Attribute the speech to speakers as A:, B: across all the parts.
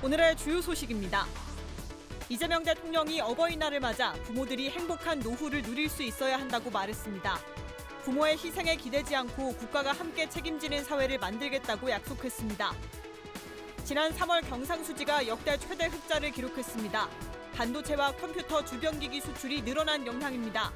A: 오늘의 주요 소식입니다. 이재명 대통령이 어버이날을 맞아 부모들이 행복한 노후를 누릴 수 있어야 한다고 말했습니다. 부모의 희생에 기대지 않고 국가가 함께 책임지는 사회를 만들겠다고 약속했습니다. 지난 3월 경상수지가 역대 최대 흑자를 기록했습니다. 반도체와 컴퓨터 주변기기 수출이 늘어난 영향입니다.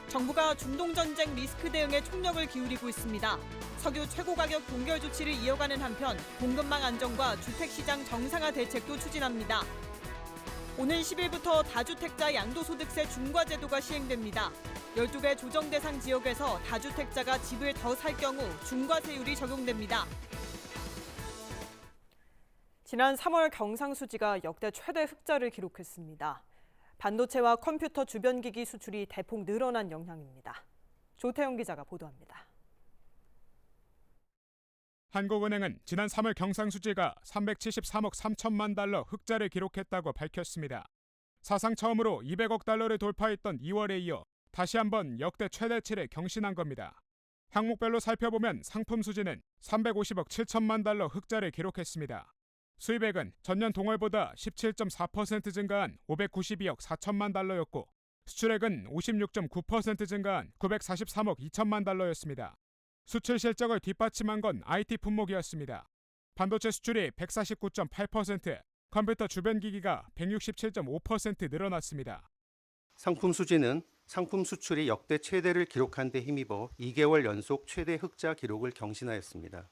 A: 정부가 중동전쟁 리스크 대응에 총력을 기울이고 있습니다. 석유 최고가격 동결 조치를 이어가는 한편 공급망 안정과 주택시장 정상화 대책도 추진합니다. 오는 10일부터 다주택자 양도소득세 중과 제도가 시행됩니다. 12개 조정 대상 지역에서 다주택자가 집을 더 살 경우 중과세율이 적용됩니다. 지난 3월 경상수지가 역대 최대 흑자를 기록했습니다. 반도체와 컴퓨터 주변기기 수출이 대폭 늘어난 영향입니다. 조태영 기자가 보도합니다.
B: 한국은행은 지난 3월 경상수지가 373억 3천만 달러 흑자를 기록했다고 밝혔습니다. 사상 처음으로 200억 달러를 돌파했던 2월에 이어 다시 한번 역대 최대치를 경신한 겁니다. 항목별로 살펴보면 상품 수지는 350억 7천만 달러 흑자를 기록했습니다. 수입액은 전년 동월보다 17.4% 증가한 592억 4천만 달러였고 수출액은 56.9% 증가한 943억 2천만 달러였습니다. 수출 실적을 뒷받침한 건 IT 품목이었습니다. 반도체 수출이 149.8%, 컴퓨터 주변기기가 167.5% 늘어났습니다.
C: 상품 수지는 상품 수출이 역대 최대를 기록한 데 힘입어 2개월 연속 최대 흑자 기록을 경신하였습니다.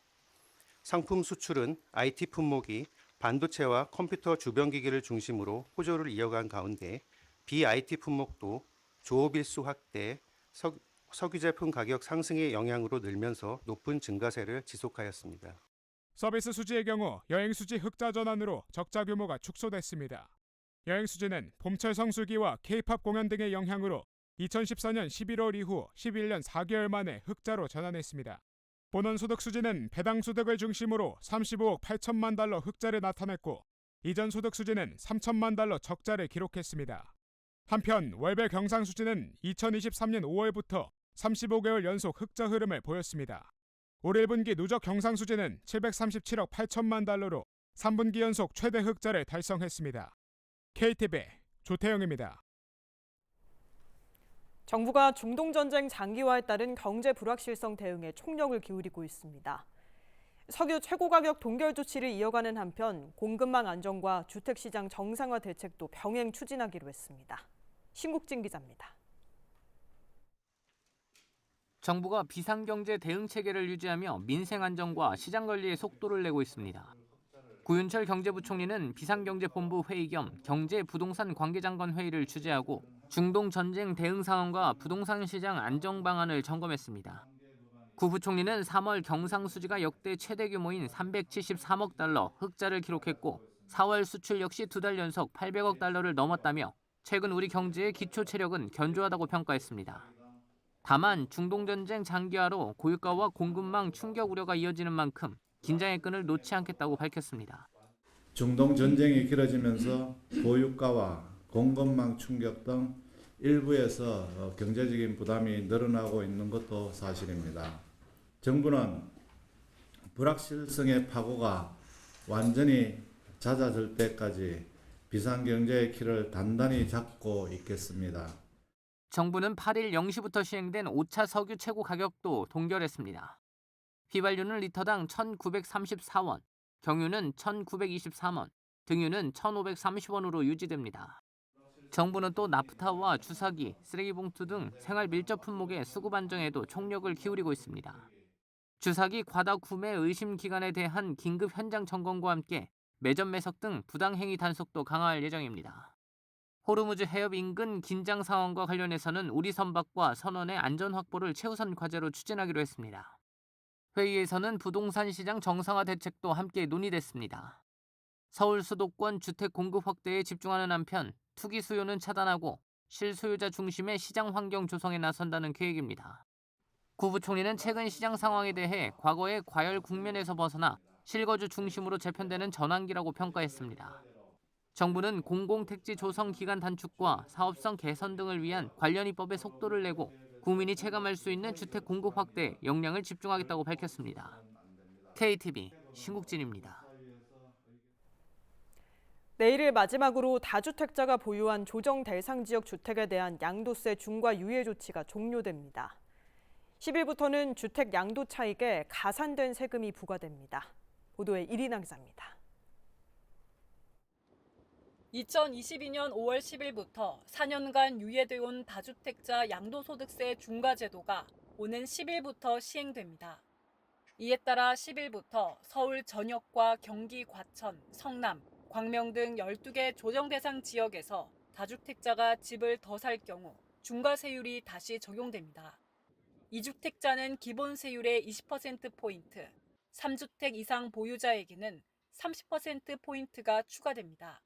C: 상품 수출은 IT 품목이 반도체와 컴퓨터 주변기기를 중심으로 호조를 이어간 가운데 BIT 품목도 조업일수 확대, 석유 제품 가격 상승의 영향으로 늘면서 높은 증가세를 지속하였습니다.
B: 서비스 수지의 경우 여행 수지 흑자 전환으로 적자 규모가 축소됐습니다. 여행 수지는 봄철 성수기와 K-팝 공연 등의 영향으로 2014년 11월 이후 11년 4개월 만에 흑자로 전환했습니다. 본원소득 수지는 배당 소득을 중심으로 35억 8천만 달러 흑자를 나타냈고 이전 소득 수지는 3천만 달러 적자를 기록했습니다. 한편 월별 경상 수지는 2023년 5월부터 35개월 연속 흑자 흐름을 보였습니다. 올 1분기 누적 경상 수지는 737억 8천만 달러로 3분기 연속 최대 흑자를 달성했습니다. KTV 조태영입니다.
A: 정부가 중동전쟁 장기화에 따른 경제 불확실성 대응에 총력을 기울이고 있습니다. 석유 최고가격 동결 조치를 이어가는 한편 공급망 안정과 주택시장 정상화 대책도 병행 추진하기로 했습니다. 신국진 기자입니다.
D: 정부가 비상경제 대응 체계를 유지하며 민생 안정과 시장 관리에 속도를 내고 있습니다. 구윤철 경제부총리는 비상경제본부 회의 겸 경제 부동산 관계장관 회의를 주재하고 중동 전쟁 대응 상황과 부동산 시장 안정 방안을 점검했습니다. 구 부총리는 3월 경상수지가 역대 최대 규모인 373억 달러 흑자를 기록했고 4월 수출 역시 2달 연속 800억 달러를 넘었다며 최근 우리 경제의 기초 체력은 견조하다고 평가했습니다. 다만 중동전쟁 장기화로 고유가와 공급망 충격 우려가 이어지는 만큼 긴장의 끈을 놓지 않겠다고 밝혔습니다.
E: 중동 전쟁이 길어지면서 고유가와 공급망 충격 등 일부에서 경제적인 부담이 늘어나고 있는 것도 사실입니다. 정부는 불확실성의 파고가 완전히 잦아들 때까지 비상경제의 키를 단단히 잡고 있겠습니다.
D: 정부는 8일 0시부터 시행된 5차 석유 최고 가격도 동결했습니다. 휘발유는 리터당 1,934원, 경유는 1,923원, 등유는 1,530원으로 유지됩니다. 정부는 또 나프타와 주사기, 쓰레기 봉투 등 생활 밀접 품목의 수급 안정에도 총력을 기울이고 있습니다. 주사기 과다 구매 의심 기간에 대한 긴급 현장 점검과 함께 매점 매석 등 부당 행위 단속도 강화할 예정입니다. 호르무즈 해협 인근 긴장 상황과 관련해서는 우리 선박과 선원의 안전 확보를 최우선 과제로 추진하기로 했습니다. 회의에서는 부동산 시장 정상화 대책도 함께 논의됐습니다. 서울 수도권 주택 공급 확대에 집중하는 한편 투기 수요는 차단하고 실소유자 중심의 시장 환경 조성에 나선다는 계획입니다. 구 부총리는 최근 시장 상황에 대해 과거의 과열 국면에서 벗어나 실거주 중심으로 재편되는 전환기라고 평가했습니다. 정부는 공공택지 조성 기간 단축과 사업성 개선 등을 위한 관련 입법에 속도를 내고 국민이 체감할 수 있는 주택 공급 확대에 역량을 집중하겠다고 밝혔습니다. KTV 신국진입니다.
A: 내일을 마지막으로 다주택자가 보유한 조정 대상 지역 주택에 대한 양도세 중과 유예 조치가 종료됩니다. 10일부터는 주택 양도 차익에 가산된 세금이 부과됩니다. 보도에 이리나 기자입니다.
F: 2022년 5월 10일부터 4년간 유예돼 온 다주택자 양도소득세 중과 제도가 오는 10일부터 시행됩니다. 이에 따라 10일부터 서울 전역과 경기 과천, 성남, 광명 등 12개 조정 대상 지역에서 다주택자가 집을 더 살 경우 중과세율이 다시 적용됩니다. 2주택자는 기본 세율의 20%포인트, 3주택 이상 보유자에게는 30%포인트가 추가됩니다.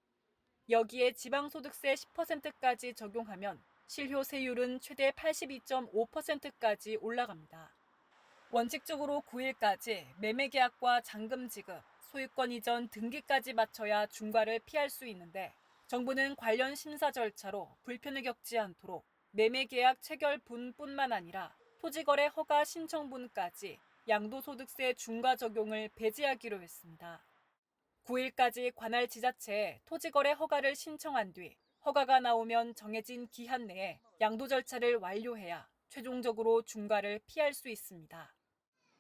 F: 여기에 지방소득세 10%까지 적용하면 실효세율은 최대 82.5%까지 올라갑니다. 원칙적으로 9일까지 매매계약과 잔금 지급, 소유권 이전 등기까지 마쳐야 중과를 피할 수 있는데 정부는 관련 심사 절차로 불편을 겪지 않도록 매매계약 체결분뿐만 아니라 토지거래 허가 신청분까지 양도소득세 중과 적용을 배제하기로 했습니다. 9일까지 관할 지자체에 토지거래 허가를 신청한 뒤 허가가 나오면 정해진 기한 내에 양도 절차를 완료해야 최종적으로 중과를 피할 수 있습니다.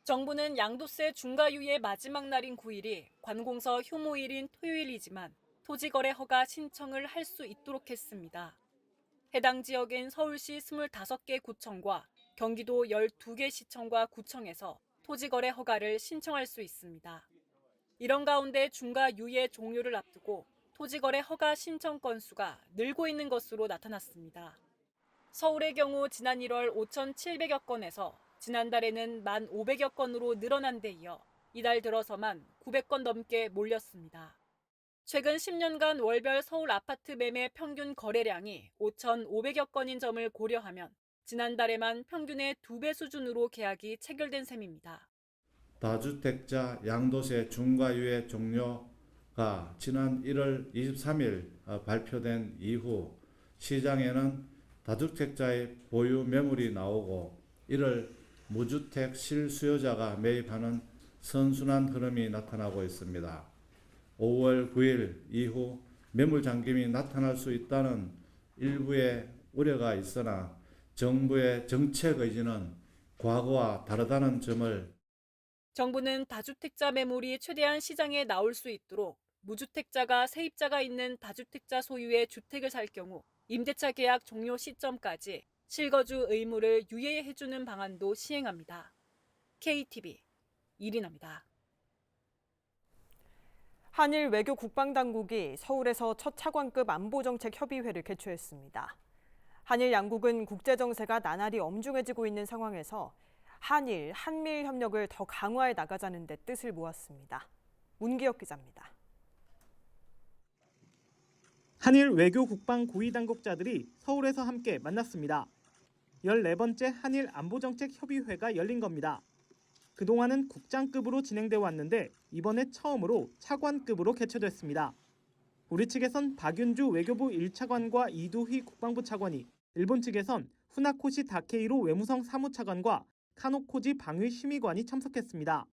F: 정부는 양도세 중과유예 마지막 날인 9일이 관공서 휴무일인 토요일이지만 토지거래 허가 신청을 할 수 있도록 했습니다. 해당 지역엔 서울시 25개 구청과 경기도 12개 시청과 구청에서 토지거래 허가를 신청할 수 있습니다. 이런 가운데 중과 유예 종료를 앞두고 토지거래 허가 신청 건수가 늘고 있는 것으로 나타났습니다. 서울의 경우 지난 1월 5,700여 건에서 지난달에는 1,500여 건으로 늘어난 데 이어 이달 들어서만 900건 넘게 몰렸습니다. 최근 10년간 월별 서울 아파트 매매 평균 거래량이 5,500여 건인 점을 고려하면 지난달에만 평균의 2배 수준으로 계약이 체결된 셈입니다.
E: 다주택자 양도세 중과유예 종료가 지난 1월 23일 발표된 이후 시장에는 다주택자의 보유 매물이 나오고 이를 무주택 실수요자가 매입하는 선순환 흐름이 나타나고 있습니다. 5월 9일 이후 매물 잠김이 나타날 수 있다는 일부의 우려가 있으나 정부의 정책 의지는 과거와 다르다는 점을
F: 정부는 다주택자 매물이 최대한 시장에 나올 수 있도록 무주택자가 세입자가 있는 다주택자 소유의 주택을 살 경우 임대차 계약 종료 시점까지 실거주 의무를 유예해주는 방안도 시행합니다. KTV 이리나입니다.
A: 한일 외교 국방당국이 서울에서 첫 차관급 안보정책 협의회를 개최했습니다. 한일 양국은 국제정세가 나날이 엄중해지고 있는 상황에서 한일, 한미일 협력을 더 강화해 나가자는 데 뜻을 모았습니다. 문기혁 기자입니다.
G: 한일 외교 국방 고위 당국자들이 서울에서 함께 만났습니다. 14번째 한일 안보정책 협의회가 열린 겁니다. 그동안은 국장급으로 진행돼 왔는데 이번에 처음으로 차관급으로 개최됐습니다. 우리 측에선 박윤주 외교부 1차관과 이두휘 국방부 차관이, 일본 측에선 후나코시 다케이로 외무성 사무차관과 카노코지 방위 심의관이 참석했습니다.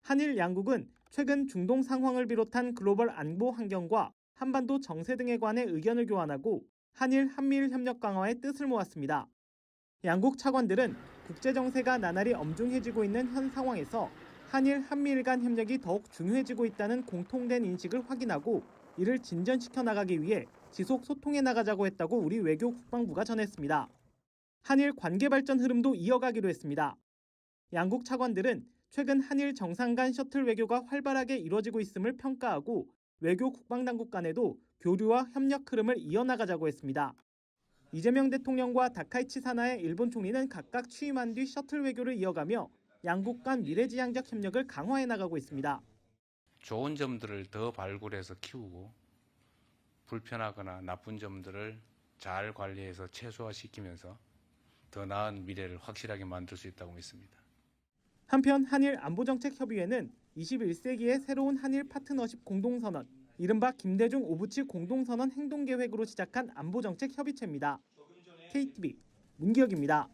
G: 한일 양국은 최근 중동 상황을 비롯한 글로벌 안보 환경과 한반도 정세 등에 관해 의견을 교환하고 한일, 한미일 협력 강화에 뜻을 모았습니다. 양국 차관들은 국제정세가 나날이 엄중해지고 있는 현 상황에서 한일, 한미일 간 협력이 더욱 중요해지고 있다는 공통된 인식을 확인하고 이를 진전시켜 나가기 위해 지속 소통해 나가자고 했다고 우리 외교 국방부가 전했습니다. 한일 관계 발전 흐름도 이어가기로 했습니다. 양국 차관들은 최근 한일 정상 간 셔틀 외교가 활발하게 이루어지고 있음을 평가하고 외교 국방당국 간에도 교류와 협력 흐름을 이어나가자고 했습니다. 이재명 대통령과 다카이치 사나의 일본 총리는 각각 취임한 뒤 셔틀 외교를 이어가며 양국 간 미래지향적 협력을 강화해 나가고 있습니다.
H: 좋은 점들을 더 발굴해서 키우고 불편하거나 나쁜 점들을 잘 관리해서 최소화시키면서 더 나은 미래를 확실하게 만들 수 있다고 믿습니다.
G: 한편 한일 안보정책협의회는 21세기의 새로운 한일 파트너십 공동선언, 이른바 김대중 오부치 공동선언 행동계획으로 시작한 안보정책 협의체입니다. KTV 문기혁입니다.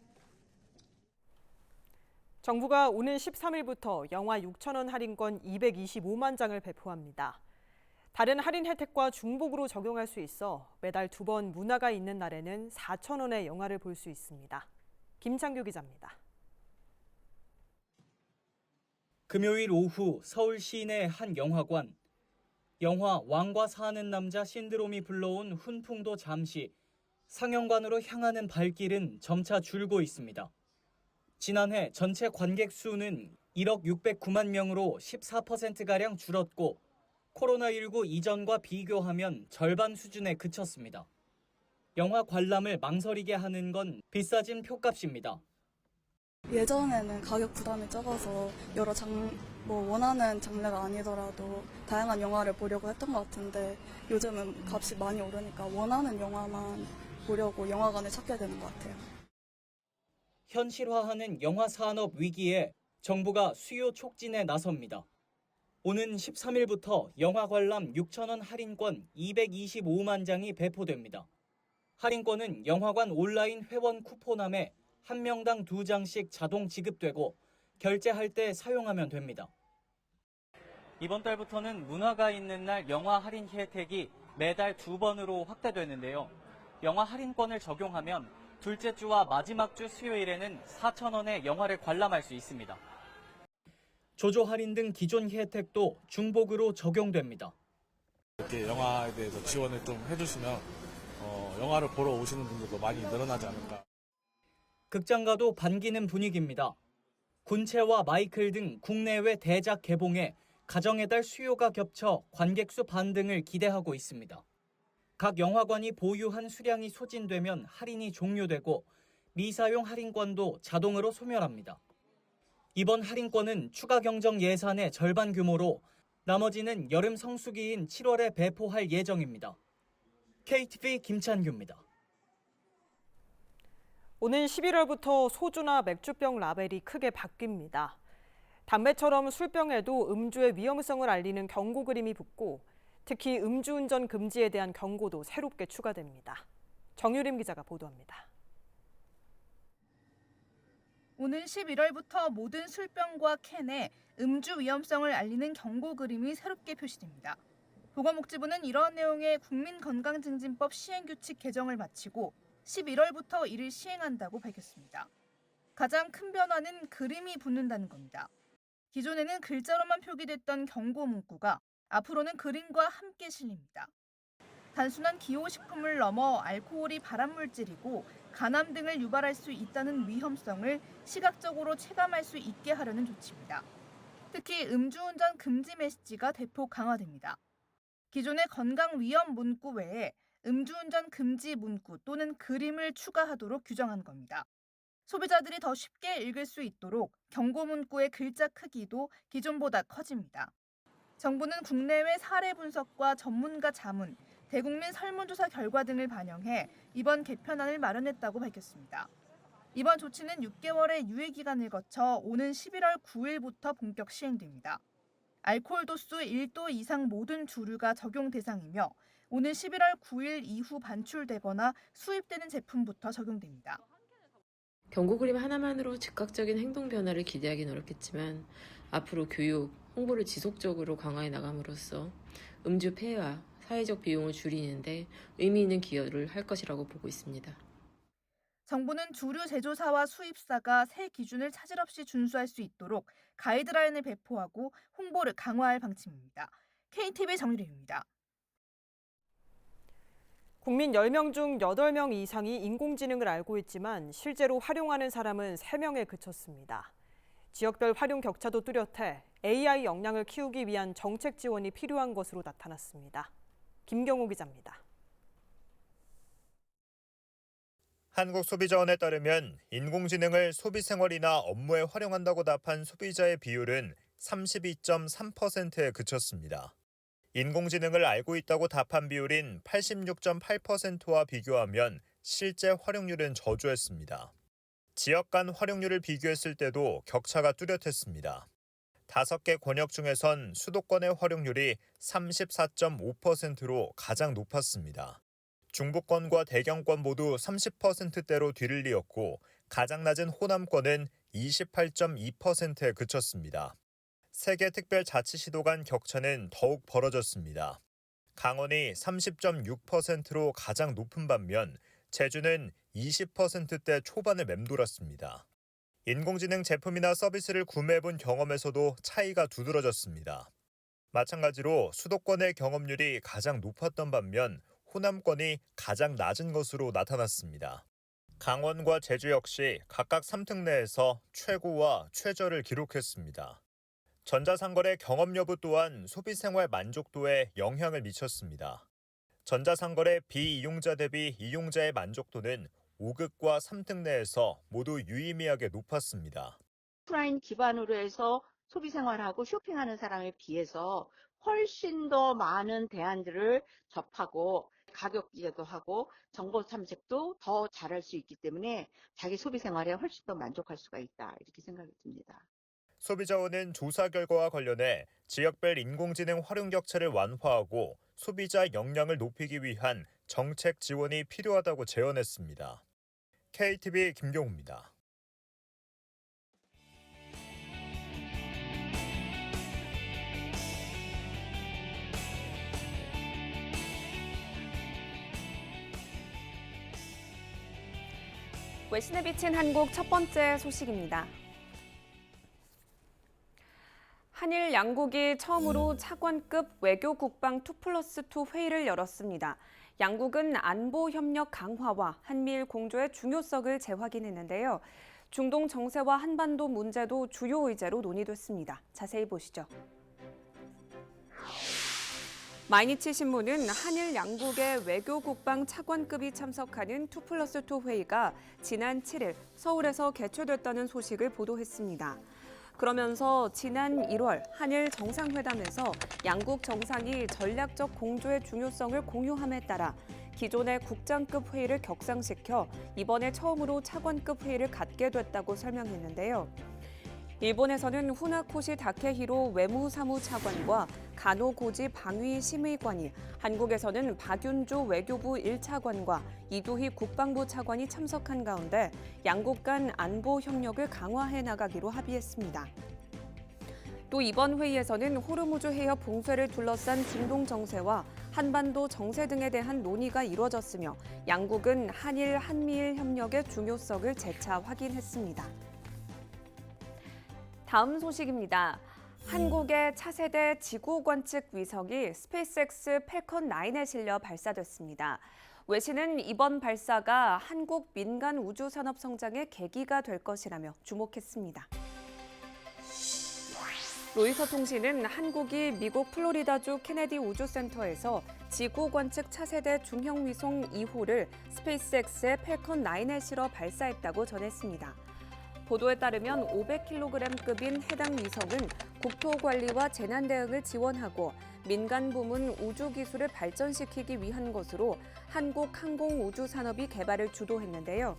A: 정부가 오는 13일부터 영화 6,000원 할인권 225만 장을 배포합니다. 다른 할인 혜택과 중복으로 적용할 수 있어 매달 2번 문화가 있는 날에는 4,000원의 영화를 볼 수 있습니다. 김창규 기자입니다.
I: 금요일 오후 서울 시내 한 영화관. 영화 왕과 사는 남자 신드롬이 불러온 훈풍도 잠시 상영관으로 향하는 발길은 점차 줄고 있습니다. 지난해 전체 관객 수는 1억 609만 명으로 14%가량 줄었고 코로나19 이전과 비교하면 절반 수준에 그쳤습니다. 영화 관람을 망설이게 하는 건 비싸진 표값입니다.
J: 예전에는 가격 부담이 적어서 여러 원하는 장르가 아니더라도 다양한 영화를 보려고 했던 것 같은데 요즘은 값이 많이 오르니까 원하는 영화만 보려고 영화관을 찾게 되는 것 같아요.
I: 현실화하는 영화 산업 위기에 정부가 수요 촉진에 나섭니다. 오는 13일부터 영화 관람 6,000원 할인권 225만 장이 배포됩니다. 할인권은 영화관 온라인 회원 쿠폰함에 한 명당 2장씩 자동 지급되고 결제할 때 사용하면 됩니다. 이번 달부터는 문화가 있는 날 영화 할인 혜택이 매달 2번으로 확대되는데요. 영화 할인권을 적용하면 둘째 주와 마지막 주 수요일에는 4,000원에 영화를 관람할 수 있습니다. 조조 할인 등 기존 혜택도 중복으로 적용됩니다.
K: 이렇게 영화에 대해서 지원을 좀 해주시면 영화를 보러 오시는 분들도 많이 늘어나지 않을까.
I: 극장가도 반기는 분위기입니다. 군체와 마이클 등 국내외 대작 개봉에 가정의 달 수요가 겹쳐 관객 수 반등을 기대하고 있습니다. 각 영화관이 보유한 수량이 소진되면 할인이 종료되고 미사용 할인권도 자동으로 소멸합니다. 이번 할인권은 추가 경정 예산의 절반 규모로 나머지는 여름 성수기인 7월에 배포할 예정입니다. KTV 김찬규입니다.
A: 오는 11월부터 소주나 맥주병 라벨이 크게 바뀝니다. 담배처럼 술병에도 음주의 위험성을 알리는 경고 그림이 붙고 특히 음주운전 금지에 대한 경고도 새롭게 추가됩니다. 정유림 기자가 보도합니다.
L: 오는 11월부터 모든 술병과 캔에 음주 위험성을 알리는 경고 그림이 새롭게 표시됩니다. 보건복지부는 이러한 내용의 국민건강증진법 시행규칙 개정을 마치고 11월부터 이를 시행한다고 밝혔습니다. 가장 큰 변화는 그림이 붙는다는 겁니다. 기존에는 글자로만 표기됐던 경고 문구가 앞으로는 그림과 함께 실립니다. 단순한 기호식품을 넘어 알코올이 발암물질이고 간암 등을 유발할 수 있다는 위험성을 시각적으로 체감할 수 있게 하려는 조치입니다. 특히 음주운전 금지 메시지가 대폭 강화됩니다. 기존의 건강 위험 문구 외에 음주운전 금지 문구 또는 그림을 추가하도록 규정한 겁니다. 소비자들이 더 쉽게 읽을 수 있도록 경고 문구의 글자 크기도 기존보다 커집니다. 정부는 국내외 사례 분석과 전문가 자문, 대국민 설문조사 결과 등을 반영해 이번 개편안을 마련했다고 밝혔습니다. 이번 조치는 6개월의 유예 기간을 거쳐 오는 11월 9일부터 본격 시행됩니다. 알코올 도수 1도 이상 모든 주류가 적용 대상이며 오는 11월 9일 이후 반출되거나 수입되는 제품부터 적용됩니다.
M: 경고 그림 하나만으로 즉각적인 행동 변화를 기대하기는 어렵겠지만 앞으로 교육, 홍보를 지속적으로 강화해 나감으로써 음주 폐해와 사회적 비용을 줄이는데 의미 있는 기여를 할 것이라고 보고 있습니다.
L: 정부는 주류 제조사와 수입사가 새 기준을 차질 없이 준수할 수 있도록 가이드라인을 배포하고 홍보를 강화할 방침입니다. KTV 정유림입니다.
A: 국민 10명 중 8명 이상이 인공지능을 알고 있지만 실제로 활용하는 사람은 3명에 그쳤습니다. 지역별 활용 격차도 뚜렷해 AI 역량을 키우기 위한 정책 지원이 필요한 것으로 나타났습니다. 김경호 기자입니다.
N: 한국소비자원에 따르면 인공지능을 소비생활이나 업무에 활용한다고 답한 소비자의 비율은 32.3%에 그쳤습니다. 인공지능을 알고 있다고 답한 비율인 86.8%와 비교하면 실제 활용률은 저조했습니다. 지역 간 활용률을 비교했을 때도 격차가 뚜렷했습니다. 5개 권역 중에선 수도권의 활용률이 34.5%로 가장 높았습니다. 중부권과 대경권 모두 30%대로 뒤를 이었고 가장 낮은 호남권은 28.2%에 그쳤습니다. 3개 특별자치시도 간 격차는 더욱 벌어졌습니다. 강원이 30.6%로 가장 높은 반면 제주는 20%대 초반을 맴돌았습니다. 인공지능 제품이나 서비스를 구매해본 경험에서도 차이가 두드러졌습니다. 마찬가지로 수도권의 경험률이 가장 높았던 반면 호남권이 가장 낮은 것으로 나타났습니다. 강원과 제주 역시 각각 3등 내에서 최고와 최저를 기록했습니다. 전자상거래 경험 여부 또한 소비생활 만족도에 영향을 미쳤습니다. 전자상거래 비이용자 대비 이용자의 만족도는 5급과 3등 내에서 모두 유의미하게 높았습니다.
O: 오프라인 기반으로 해서 소비생활하고 쇼핑하는 사람에 비해서 훨씬 더 많은 대안들을 접하고 가격 비교도 하고 정보 탐색도 더 잘할 수 있기 때문에 자기 소비생활에 훨씬 더 만족할 수가 있다, 이렇게 생각이 듭니다.
N: 소비자원은 조사 결과와 관련해 지역별 인공지능 활용 격차를 완화하고 소비자 역량을 높이기 위한 정책 지원이 필요하다고 제언했습니다. KTV 김경우입니다.
P: 외신에 비친 한국 첫 번째 소식입니다. 한일 양국이 처음으로 차관급 외교 국방 2+2 회의를 열었습니다. 양국은 안보 협력 강화와 한미일 공조의 중요성을 재확인했는데요. 중동 정세와 한반도 문제도 주요 의제로 논의됐습니다. 자세히 보시죠. 마이니치 신문은 한일 양국의 외교 국방 차관급이 참석하는 2+2 회의가 지난 7일 서울에서 개최됐다는 소식을 보도했습니다. 그러면서 지난 1월 한일 정상회담에서 양국 정상이 전략적 공조의 중요성을 공유함에 따라 기존의 국장급 회의를 격상시켜 이번에 처음으로 차관급 회의를 갖게 됐다고 설명했는데요. 일본에서는 후나코시 다케히로 외무사무차관과 가노고지 방위심의관이, 한국에서는 박윤조 외교부 1차관과 이두희 국방부 차관이 참석한 가운데 양국 간 안보 협력을 강화해 나가기로 합의했습니다. 또 이번 회의에서는 호르무즈 해협 봉쇄를 둘러싼 중동 정세와 한반도 정세 등에 대한 논의가 이루어졌으며 양국은 한미일 협력의 중요성을 재차 확인했습니다. 다음 소식입니다. 한국의 차세대 지구 관측 위성이 스페이스X 팰컨 9에 실려 발사됐습니다. 외신은 이번 발사가 한국 민간 우주 산업 성장의 계기가 될 것이라며 주목했습니다. 로이터 통신은 한국이 미국 플로리다주 케네디 우주센터에서 지구 관측 차세대 중형 위성 2호를 스페이스X의 팰컨 9에 실어 발사했다고 전했습니다. 보도에 따르면 500kg급인 해당 위성은 국토 관리와 재난 대응을 지원하고 민간 부문 우주 기술을 발전시키기 위한 것으로 한국 항공우주 산업이 개발을 주도했는데요.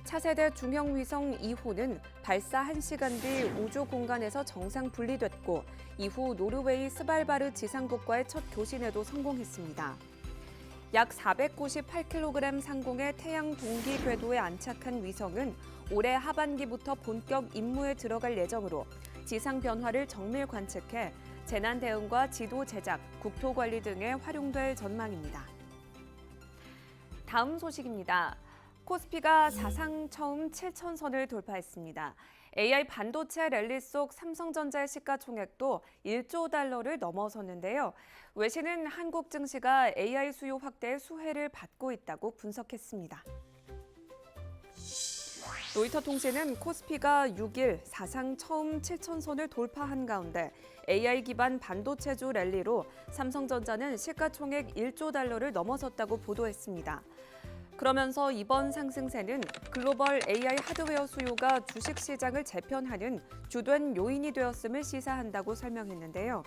P: 차세대 중형 위성 2호는 발사 1시간 뒤 우주 공간에서 정상 분리됐고 이후 노르웨이 스발바르 지상국과의 첫 교신에도 성공했습니다. 약 498kg 상공의 태양 동기 궤도에 안착한 위성은 올해 하반기부터 본격 임무에 들어갈 예정으로 지상 변화를 정밀 관측해 재난 대응과 지도 제작, 국토 관리 등에 활용될 전망입니다. 다음 소식입니다. 코스피가 사상 처음 7,000선을 돌파했습니다. AI 반도체 랠리 속 삼성전자의 시가총액도 1조 달러를 넘어섰는데요. 외신은 한국 증시가 AI 수요 확대의 수혜를 받고 있다고 분석했습니다. 로이터 통신은 코스피가 6일 사상 처음 7,000선을 돌파한 가운데 AI 기반 반도체주 랠리로 삼성전자는 시가총액 1조 달러를 넘어섰다고 보도했습니다. 그러면서 이번 상승세는 글로벌 AI 하드웨어 수요가 주식시장을 재편하는 주된 요인이 되었음을 시사한다고 설명했는데요.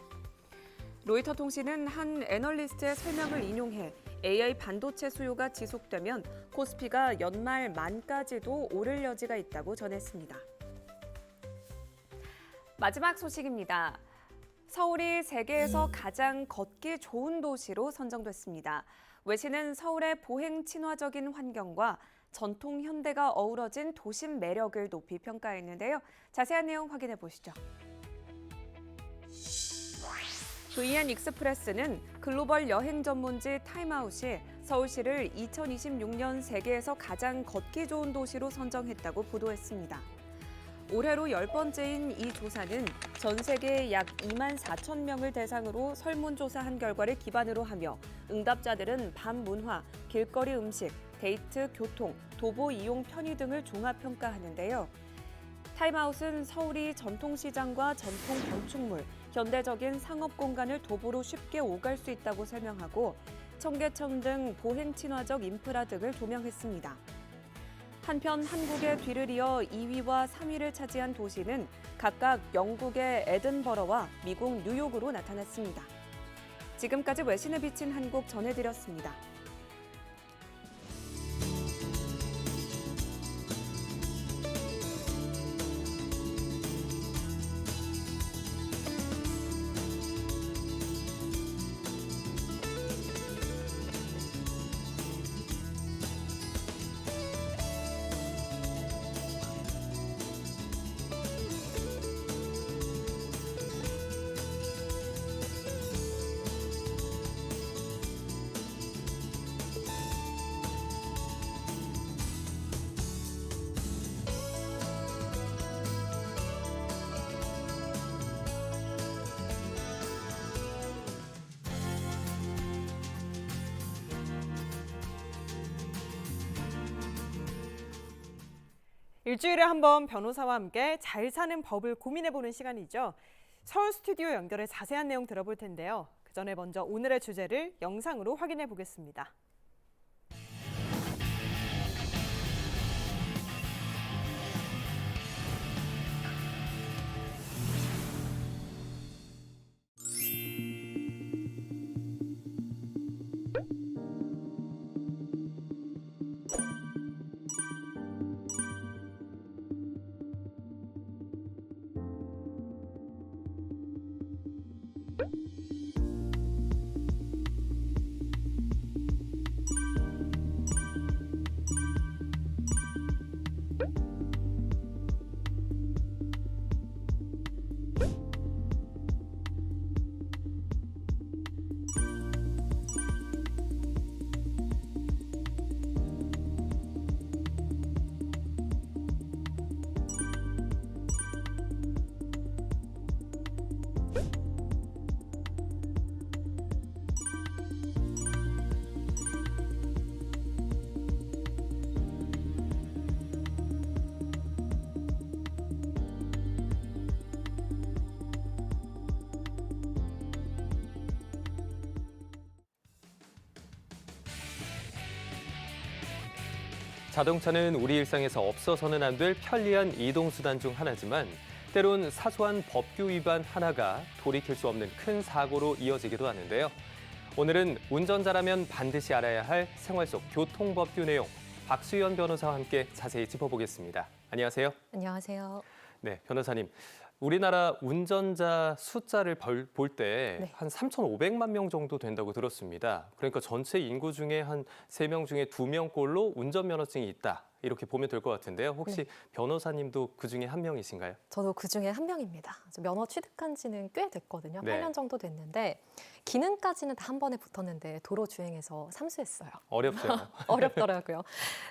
P: 로이터 통신은 한 애널리스트의 설명을 인용해 AI 반도체 수요가 지속되면 코스피가 연말 만까지도 오를 여지가 있다고 전했습니다. 마지막 소식입니다. 서울이 세계에서 가장 걷기 좋은 도시로 선정됐습니다. 외신은 서울의 보행 친화적인 환경과 전통 현대가 어우러진 도심 매력을 높이 평가했는데요. 자세한 내용 확인해 보시죠. VN 익스프레스는 글로벌 여행 전문지 타임아웃이 서울시를 2026년 세계에서 가장 걷기 좋은 도시로 선정했다고 보도했습니다. 올해로 10번째인 이 조사는 전 세계 약 2만 4천 명을 대상으로 설문조사한 결과를 기반으로 하며 응답자들은 밤 문화, 길거리 음식, 데이트, 교통, 도보 이용 편의 등을 종합평가하는데요. 타임아웃은 서울이 전통시장과 전통 건축물, 현대적인 상업 공간을 도보로 쉽게 오갈 수 있다고 설명하고 청계천 등 보행 친화적 인프라 등을 조명했습니다. 한편 한국의 뒤를 이어 2위와 3위를 차지한 도시는 각각 영국의 에든버러와 미국 뉴욕으로 나타났습니다. 지금까지 외신에 비친 한국 전해드렸습니다. 일주일에 한 번 변호사와 함께 잘 사는 법을 고민해보는 시간이죠. 서울 스튜디오 연결해 자세한 내용 들어볼 텐데요. 그 전에 먼저 오늘의 주제를 영상으로 확인해 보겠습니다.
Q: 자동차는 우리 일상에서 없어서는 안 될 편리한 이동수단 중 하나지만 때론 사소한 법규 위반 하나가 돌이킬 수 없는 큰 사고로 이어지기도 하는데요. 오늘은 운전자라면 반드시 알아야 할 생활 속 교통법규 내용, 박수현 변호사와 함께 자세히 짚어보겠습니다. 안녕하세요.
R: 안녕하세요.
Q: 네, 변호사님. 우리나라 운전자 숫자를 볼 때 한 3,500만 명 정도 된다고 들었습니다. 그러니까 전체 인구 중에 한 3명 중에 2명꼴로 운전면허증이 있다. 이렇게 보면 될 것 같은데요. 혹시 변호사님도 그중에 한 명이신가요?
R: 저도 그중에 한 명입니다. 면허 취득한 지는 꽤 됐거든요.
Q: 네.
R: 8년 정도 됐는데 기능까지는 다 한 번에 붙었는데 도로 주행에서 삼수했어요.
Q: 어렵죠.
R: 어렵더라고요.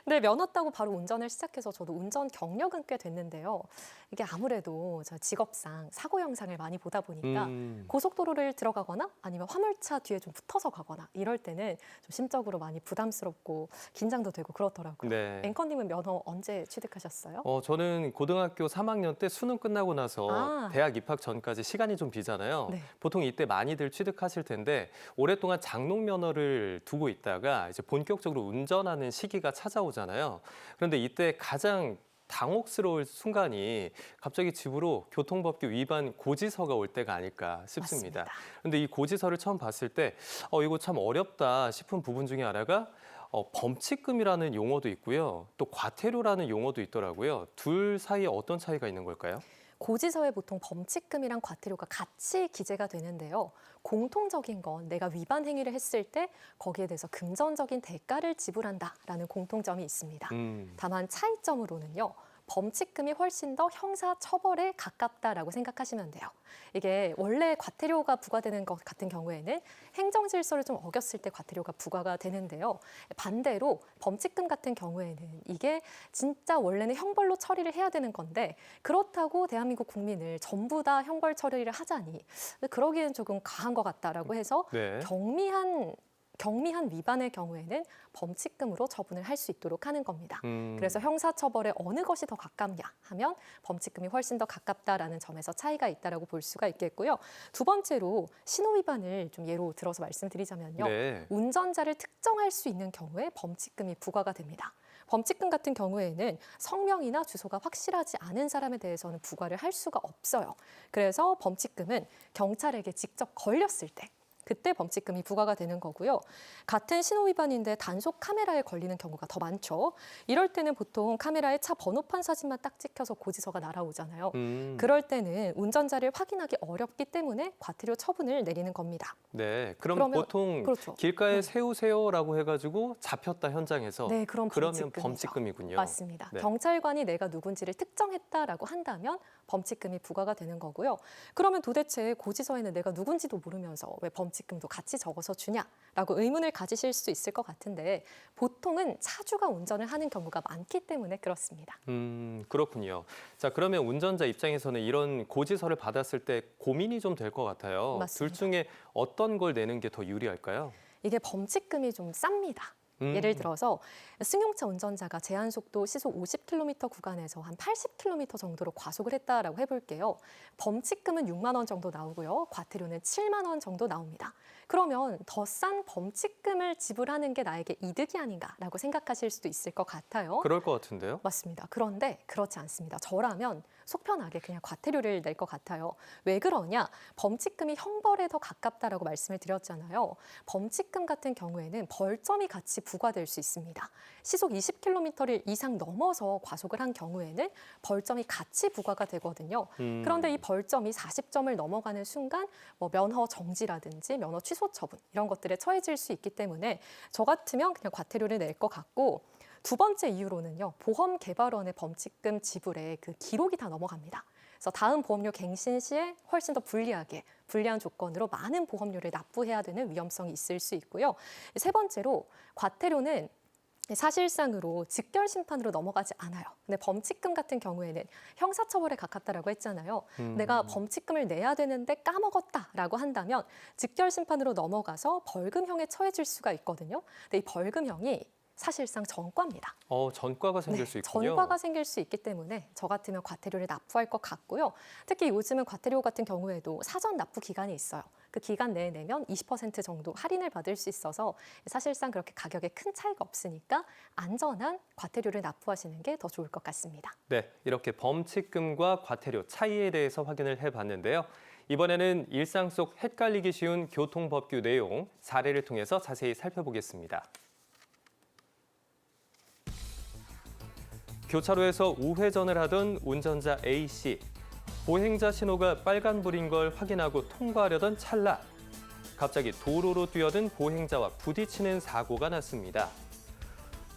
R: 근데 면허 따고 바로 운전을 시작해서 저도 운전 경력은 꽤 됐는데요. 이게 아무래도 저 직업상 사고 영상을 많이 보다 보니까 고속도로를 들어가거나 아니면 화물차 뒤에 좀 붙어서 가거나 이럴 때는 좀 심적으로 많이 부담스럽고 긴장도 되고 그렇더라고요.
Q: 네.
R: 앵커님은 면허 언제 취득하셨어요?
Q: 저는 고등학교 3학년 때 수능 끝나고 나서 대학 입학 전까지 시간이 좀 비잖아요.
R: 네.
Q: 보통 이때 많이들 취득하실 텐데 오랫동안 장롱 면허를 두고 있다가 이제 본격적으로 운전하는 시기가 찾아오잖아요. 그런데 이때 가장 당혹스러울 순간이 갑자기 집으로 교통법규 위반 고지서가 올 때가 아닐까 싶습니다. 그런데 이 고지서를 처음 봤을 때 이거 참 어렵다 싶은 부분 중에 하나가 범칙금이라는 용어도 있고요. 또 과태료라는 용어도 있더라고요. 둘 사이에 어떤 차이가 있는 걸까요?
R: 고지서에 보통 범칙금이랑 과태료가 같이 기재가 되는데요. 공통적인 건 내가 위반 행위를 했을 때 거기에 대해서 금전적인 대가를 지불한다라는 공통점이 있습니다. 다만 차이점으로는요. 범칙금이 훨씬 더 형사 처벌에 가깝다라고 생각하시면 돼요. 이게 원래 과태료가 부과되는 것 같은 경우에는 행정 질서를 좀 어겼을 때 과태료가 부과가 되는데요. 반대로 범칙금 같은 경우에는 이게 진짜 원래는 형벌로 처리를 해야 되는 건데 그렇다고 대한민국 국민을 전부 다 형벌 처리를 하자니 그러기엔 조금 과한 것 같다라고 해서
Q: 네.
R: 경미한 위반의 경우에는 범칙금으로 처분을 할 수 있도록 하는 겁니다. 그래서 형사처벌에 어느 것이 더 가깝냐 하면 범칙금이 훨씬 더 가깝다라는 점에서 차이가 있다라고 볼 수가 있겠고요. 두 번째로 신호위반을 좀 예로 들어서 말씀드리자면요.
Q: 네.
R: 운전자를 특정할 수 있는 경우에 범칙금이 부과가 됩니다. 범칙금 같은 경우에는 성명이나 주소가 확실하지 않은 사람에 대해서는 부과를 할 수가 없어요. 그래서 범칙금은 경찰에게 직접 걸렸을 때 그때 범칙금이 부과가 되는 거고요. 같은 신호 위반인데 단속 카메라에 걸리는 경우가 더 많죠. 이럴 때는 보통 카메라에 차 번호판 사진만 딱 찍혀서 고지서가 날아오잖아요. 그럴 때는 운전자를 확인하기 어렵기 때문에 과태료 처분을 내리는 겁니다.
Q: 네, 그러면 보통
R: 그렇죠.
Q: 길가에 세우세요라고 해가지고 잡혔다 현장에서
R: 네, 그러면
Q: 범칙금이군요.
R: 맞습니다.
Q: 네.
R: 경찰관이 내가 누군지를 특정했다라고 한다면 범칙금이 부과가 되는 거고요. 그러면 도대체 고지서에는 내가 누군지도 모르면서 왜 범칙금도 같이 적어서 주냐라고 의문을 가지실 수 있을 것 같은데 보통은 차주가 운전을 하는 경우가 많기 때문에 그렇습니다.
Q: 그렇군요. 자, 그러면 운전자 입장에서는 이런 고지서를 받았을 때 고민이 좀 될 것 같아요.
R: 맞습니다.
Q: 둘 중에 어떤 걸 내는 게 더 유리할까요?
R: 이게 범칙금이 좀 쌉니다. 예를 들어서 승용차 운전자가 제한 속도 시속 50km 구간에서 한 80km 정도로 과속을 했다라고 해볼게요. 범칙금은 6만 원 정도 나오고요. 과태료는 7만 원 정도 나옵니다. 그러면 더 싼 범칙금을 지불하는 게 나에게 이득이 아닌가라고 생각하실 수도 있을 것 같아요.
Q: 그럴 것 같은데요?
R: 맞습니다. 그런데 그렇지 않습니다. 저라면 속 편하게 그냥 과태료를 낼 것 같아요. 왜 그러냐? 범칙금이 형벌에 더 가깝다라고 말씀을 드렸잖아요. 범칙금 같은 경우에는 벌점이 같이 부과될 수 있습니다. 시속 20km를 이상 넘어서 과속을 한 경우에는 벌점이 같이 부과가 되거든요. 그런데 이 벌점이 40점을 넘어가는 순간 면허 정지라든지 면허 취소 처분 이런 것들에 처해질 수 있기 때문에 저 같으면 그냥 과태료를 낼 것 같고 두 번째 이유로는요. 보험개발원의 범칙금 지불에 그 기록이 다 넘어갑니다. 그래서 다음 보험료 갱신 시에 훨씬 더 불리한 조건으로 많은 보험료를 납부해야 되는 위험성이 있을 수 있고요. 세 번째로 과태료는 사실상으로 직결 심판으로 넘어가지 않아요. 근데 범칙금 같은 경우에는 형사처벌에 가깝다라고 했잖아요. 내가 범칙금을 내야 되는데 까먹었다라고 한다면 직결 심판으로 넘어가서 벌금형에 처해질 수가 있거든요. 근데 이 벌금형이 사실상 전과입니다.
Q: 전과가 생길 수 있군요.
R: 전과가 생길 수 있기 때문에 저 같으면 과태료를 납부할 것 같고요. 특히 요즘은 과태료 같은 경우에도 사전 납부 기간이 있어요. 그 기간 내에 내면 20% 정도 할인을 받을 수 있어서 사실상 그렇게 가격에 큰 차이가 없으니까 안전한 과태료를 납부하시는 게 더 좋을 것 같습니다.
Q: 네, 이렇게 범칙금과 과태료 차이에 대해서 확인을 해봤는데요. 이번에는 일상 속 헷갈리기 쉬운 교통법규 내용 사례를 통해서 자세히 살펴보겠습니다. 교차로에서 우회전을 하던 운전자 A씨. 보행자 신호가 빨간불인 걸 확인하고 통과하려던 찰나. 갑자기 도로로 뛰어든 보행자와 부딪히는 사고가 났습니다.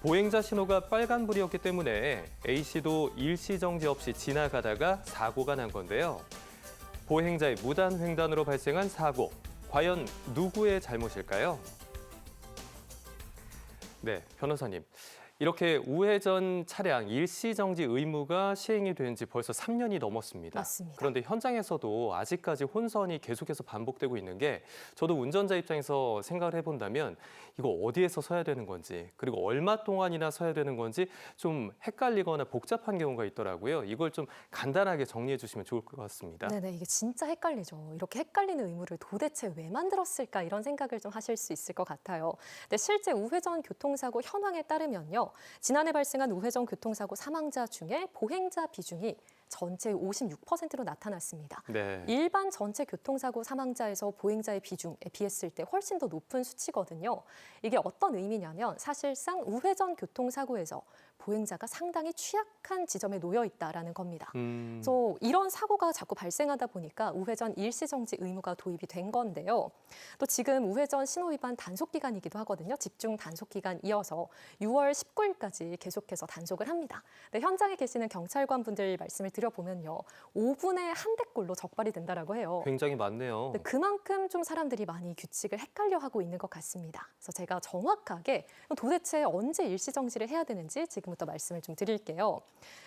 Q: 보행자 신호가 빨간불이었기 때문에 A씨도 일시정지 없이 지나가다가 사고가 난 건데요. 보행자의 무단횡단으로 발생한 사고. 과연 누구의 잘못일까요? 네, 변호사님. 이렇게 우회전 차량 일시정지 의무가 시행이 된 지 벌써 3년이 넘었습니다.
R: 맞습니다.
Q: 그런데 현장에서도 아직까지 혼선이 계속해서 반복되고 있는 게 저도 운전자 입장에서 생각을 해본다면 이거 어디에서 서야 되는 건지 그리고 얼마 동안이나 서야 되는 건지 좀 헷갈리거나 복잡한 경우가 있더라고요. 이걸 좀 간단하게 정리해 주시면 좋을 것 같습니다.
R: 네네, 이게 진짜 헷갈리죠. 이렇게 헷갈리는 의무를 도대체 왜 만들었을까 이런 생각을 좀 하실 수 있을 것 같아요. 근데 실제 우회전 교통사고 현황에 따르면요. 지난해 발생한 우회전 교통사고 사망자 중에 보행자 비중이 전체의 56%로 나타났습니다.
Q: 네.
R: 일반 전체 교통사고 사망자에서 보행자의 비중에 비했을 때 훨씬 더 높은 수치거든요. 이게 어떤 의미냐면 사실상 우회전 교통사고에서 보행자가 상당히 취약한 지점에 놓여 있다라는 겁니다. 그래서 이런 사고가 자꾸 발생하다 보니까 우회전 일시정지 의무가 도입이 된 건데요. 또 지금 우회전 신호위반 단속 기간이기도 하거든요. 집중 단속 기간 이어서 6월 19일까지 계속해서 단속을 합니다. 네, 현장에 계시는 경찰관 분들 말씀을 드려보면요. 5분에 한 대꼴로 적발이 된다라고 해요.
Q: 굉장히 많네요.
R: 네, 그만큼 좀 사람들이 많이 규칙을 헷갈려하고 있는 것 같습니다. 그래서 제가 정확하게 도대체 언제 일시정지를 해야 되는지 지금부터 말씀을 좀 드릴게요.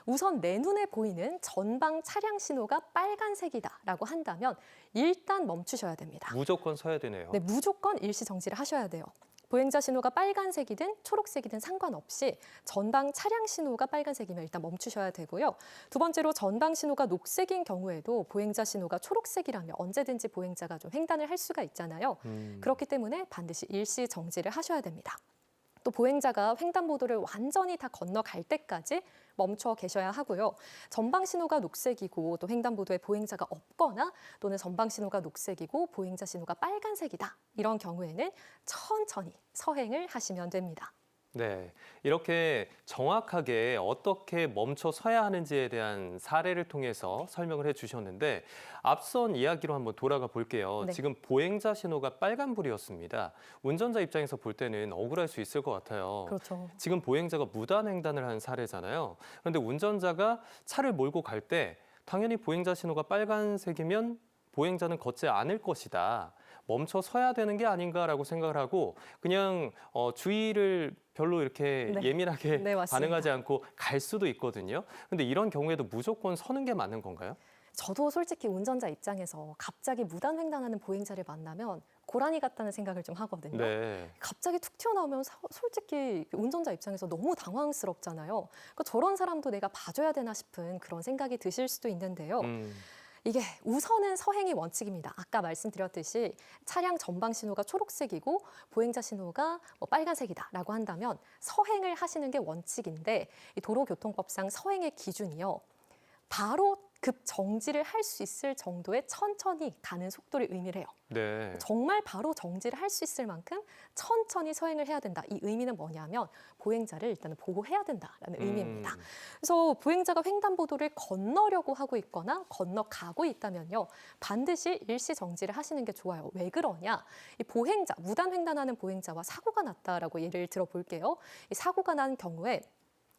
R: 우선 내 눈에 보이는 전방 차량 신호가 빨간색이다라고 한다면 일단 멈추셔야 됩니다.
Q: 무조건 서야 되네요.
R: 네, 무조건 일시정지를 하셔야 돼요. 보행자 신호가 빨간색이든 초록색이든 상관없이 전방 차량 신호가 빨간색이면 일단 멈추셔야 되고요. 두 번째로 전방 신호가 녹색인 경우에도 보행자 신호가 초록색이라면 언제든지 보행자가 좀 횡단을 할 수가 있잖아요. 그렇기 때문에 반드시 일시 정지를 하셔야 됩니다. 또 보행자가 횡단보도를 완전히 다 건너갈 때까지 멈춰 계셔야 하고요. 전방 신호가 녹색이고 또 횡단보도에 보행자가 없거나 또는 전방 신호가 녹색이고 보행자 신호가 빨간색이다. 이런 경우에는 천천히 서행을 하시면 됩니다.
Q: 네, 이렇게 정확하게 어떻게 멈춰 서야 하는지에 대한 사례를 통해서 설명을 해주셨는데 앞선 이야기로 한번 돌아가 볼게요.
R: 네.
Q: 지금 보행자 신호가 빨간불이었습니다. 운전자 입장에서 볼 때는 억울할 수 있을 것 같아요.
R: 그렇죠.
Q: 지금 보행자가 무단횡단을 한 사례잖아요. 그런데 운전자가 차를 몰고 갈 때 당연히 보행자 신호가 빨간색이면 보행자는 걷지 않을 것이다. 멈춰 서야 되는 게 아닌가라고 생각을 하고 그냥 주의를 별로 이렇게
R: 네.
Q: 예민하게
R: 네, 맞습니다.
Q: 반응하지 않고 갈 수도 있거든요. 근데 이런 경우에도 무조건 서는 게 맞는 건가요?
R: 저도 솔직히 운전자 입장에서 갑자기 무단횡단하는 보행자를 만나면 고라니 같다는 생각을 좀 하거든요.
Q: 네.
R: 갑자기 툭 튀어나오면 솔직히 운전자 입장에서 너무 당황스럽잖아요. 그러니까 저런 사람도 내가 봐줘야 되나 싶은 그런 생각이 드실 수도 있는데요. 이게 우선은 서행이 원칙입니다. 아까 말씀드렸듯이 차량 전방 신호가 초록색이고 보행자 신호가 빨간색이다라고 한다면 서행을 하시는 게 원칙인데 이 도로교통법상 서행의 기준이요. 바로 급 정지를 할 수 있을 정도의 천천히 가는 속도를 의미를 해요.
Q: 네.
R: 정말 바로 정지를 할 수 있을 만큼 천천히 서행을 해야 된다. 이 의미는 뭐냐면 보행자를 일단은 보호해야 된다라는 의미입니다. 그래서 보행자가 횡단보도를 건너려고 하고 있거나 건너가고 있다면요. 반드시 일시 정지를 하시는 게 좋아요. 왜 그러냐? 이 보행자, 무단 횡단하는 보행자와 사고가 났다라고 예를 들어볼게요. 이 사고가 난 경우에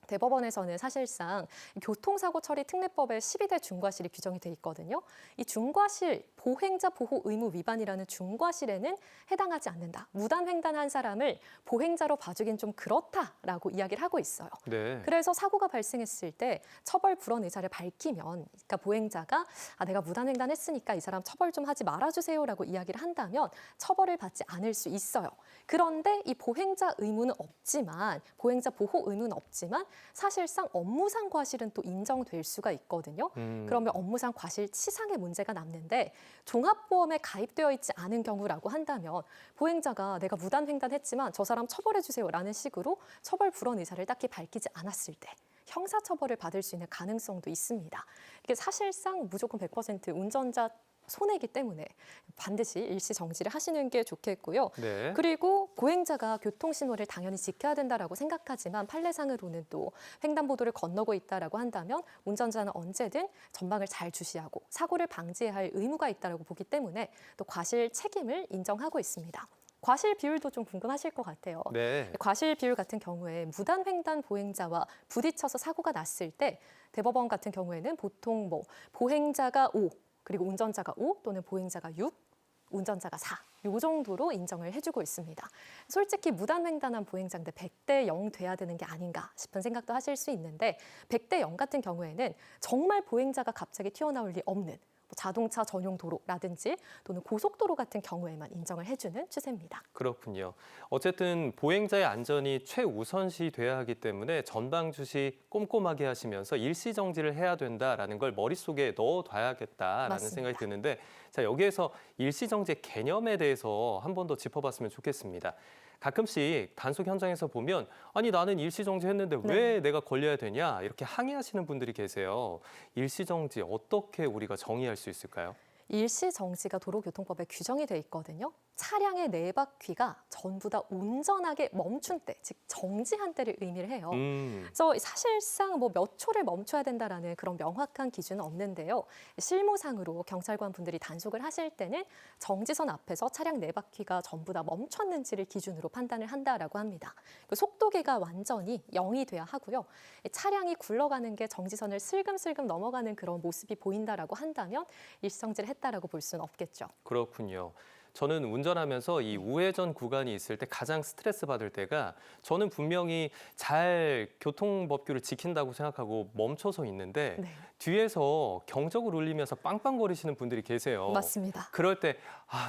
R: 대법원에서는 사실상 교통사고 처리 특례법에 12대 중과실이 규정이 돼 있거든요. 이 중과실, 보행자 보호 의무 위반이라는 중과실에는 해당하지 않는다. 무단 횡단한 사람을 보행자로 봐주긴 좀 그렇다라고 이야기를 하고 있어요.
Q: 네.
R: 그래서 사고가 발생했을 때 처벌 불원 의사를 밝히면, 그러니까 보행자가 내가 무단 횡단했으니까 이 사람 처벌 좀 하지 말아주세요라고 이야기를 한다면 처벌을 받지 않을 수 있어요. 그런데 이 보행자 의무는 없지만, 보행자 보호 의무는 없지만 사실상 업무상 과실은 또 인정될 수가 있거든요. 그러면 업무상 과실치상의 문제가 남는데 종합보험에 가입되어 있지 않은 경우라고 한다면 보행자가 내가 무단 횡단했지만 저 사람 처벌해 주세요라는 식으로 처벌 불원 의사를 딱히 밝히지 않았을 때 형사처벌을 받을 수 있는 가능성도 있습니다. 이게 사실상 무조건 100% 운전자 손해이기 때문에 반드시 일시 정지를 하시는 게 좋겠고요.
Q: 네.
R: 그리고 보행자가 교통신호를 당연히 지켜야 된다라고 생각하지만 판례상으로는 또 횡단보도를 건너고 있다라고 한다면 운전자는 언제든 전방을 잘 주시하고 사고를 방지해야 할 의무가 있다라고 보기 때문에 또 과실 책임을 인정하고 있습니다. 과실 비율도 좀 궁금하실 것 같아요.
Q: 네.
R: 과실 비율 같은 경우에 무단 횡단 보행자와 부딪혀서 사고가 났을 때 대법원 같은 경우에는 보통 보행자가 5, 그리고 운전자가 5 또는 보행자가 6, 운전자가 4. 이 정도로 인정을 해주고 있습니다. 솔직히 무단 횡단한 보행자인데 100대 0 돼야 되는 게 아닌가 싶은 생각도 하실 수 있는데 100대 0 같은 경우에는 정말 보행자가 갑자기 튀어나올 리 없는 자동차 전용 도로라든지 또는 고속도로 같은 경우에만 인정을 해주는 추세입니다.
Q: 그렇군요. 어쨌든 보행자의 안전이 최우선시 돼야 하기 때문에 전방 주시 꼼꼼하게 하시면서 일시 정지를 해야 된다라는 걸 머릿속에 넣어둬야겠다라는
R: 맞습니다.
Q: 생각이 드는데 자, 여기에서 일시 정지 개념에 대해서 한 번 더 짚어봤으면 좋겠습니다. 가끔씩 단속 현장에서 보면 아니 나는 일시정지 했는데 왜 내가 걸려야 되냐 이렇게 항의하시는 분들이 계세요. 일시정지 어떻게 우리가 정의할 수 있을까요?
R: 일시 정지가 도로교통법에 규정이 돼 있거든요. 차량의 네 바퀴가 전부 다 온전하게 멈춘 때, 즉 정지한 때를 의미를 해요. 그래서 사실상 뭐 몇 초를 멈춰야 된다라는 그런 명확한 기준은 없는데요. 실무상으로 경찰관 분들이 단속을 하실 때는 정지선 앞에서 차량 네 바퀴가 전부 다 멈췄는지를 기준으로 판단을 한다라고 합니다. 그 속도계가 완전히 0이 돼야 하고요. 차량이 굴러가는 게 정지선을 슬금슬금 넘어가는 그런 모습이 보인다라고 한다면 일시정지를 했다라고 볼 수는 없겠죠.
Q: 그렇군요. 저는 운전하면서 이 우회전 구간이 있을 때 가장 스트레스 받을 때가 저는 분명히 잘 교통법규를 지킨다고 생각하고 멈춰서 있는데
R: 네.
Q: 뒤에서 경적을 울리면서 빵빵거리시는 분들이 계세요.
R: 맞습니다.
Q: 그럴 때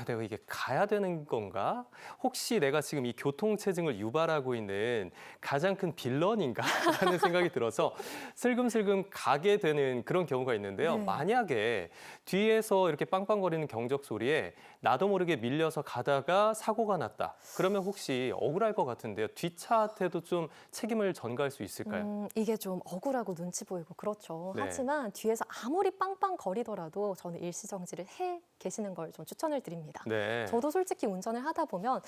Q: 내가 이게 가야 되는 건가? 혹시 내가 지금 이 교통체증을 유발하고 있는 가장 큰 빌런인가? 라는 생각이 들어서 슬금슬금 가게 되는 그런 경우가 있는데요.
R: 네.
Q: 만약에 뒤에서 이렇게 빵빵거리는 경적 소리에 나도 모르게 밀려서 가다가 사고가 났다. 그러면 혹시 억울할 것 같은데요. 뒷차한테도 좀 책임을 전가할 수 있을까요?
R: 이게 좀 억울하고 눈치 보이고 그렇죠.
Q: 네.
R: 하지만 뒤에서 아무리 빵빵거리더라도 저는 일시정지를 해 계시는 걸 좀 추천을 드립니다.
Q: 네.
R: 저도 솔직히 운전을 하다 보면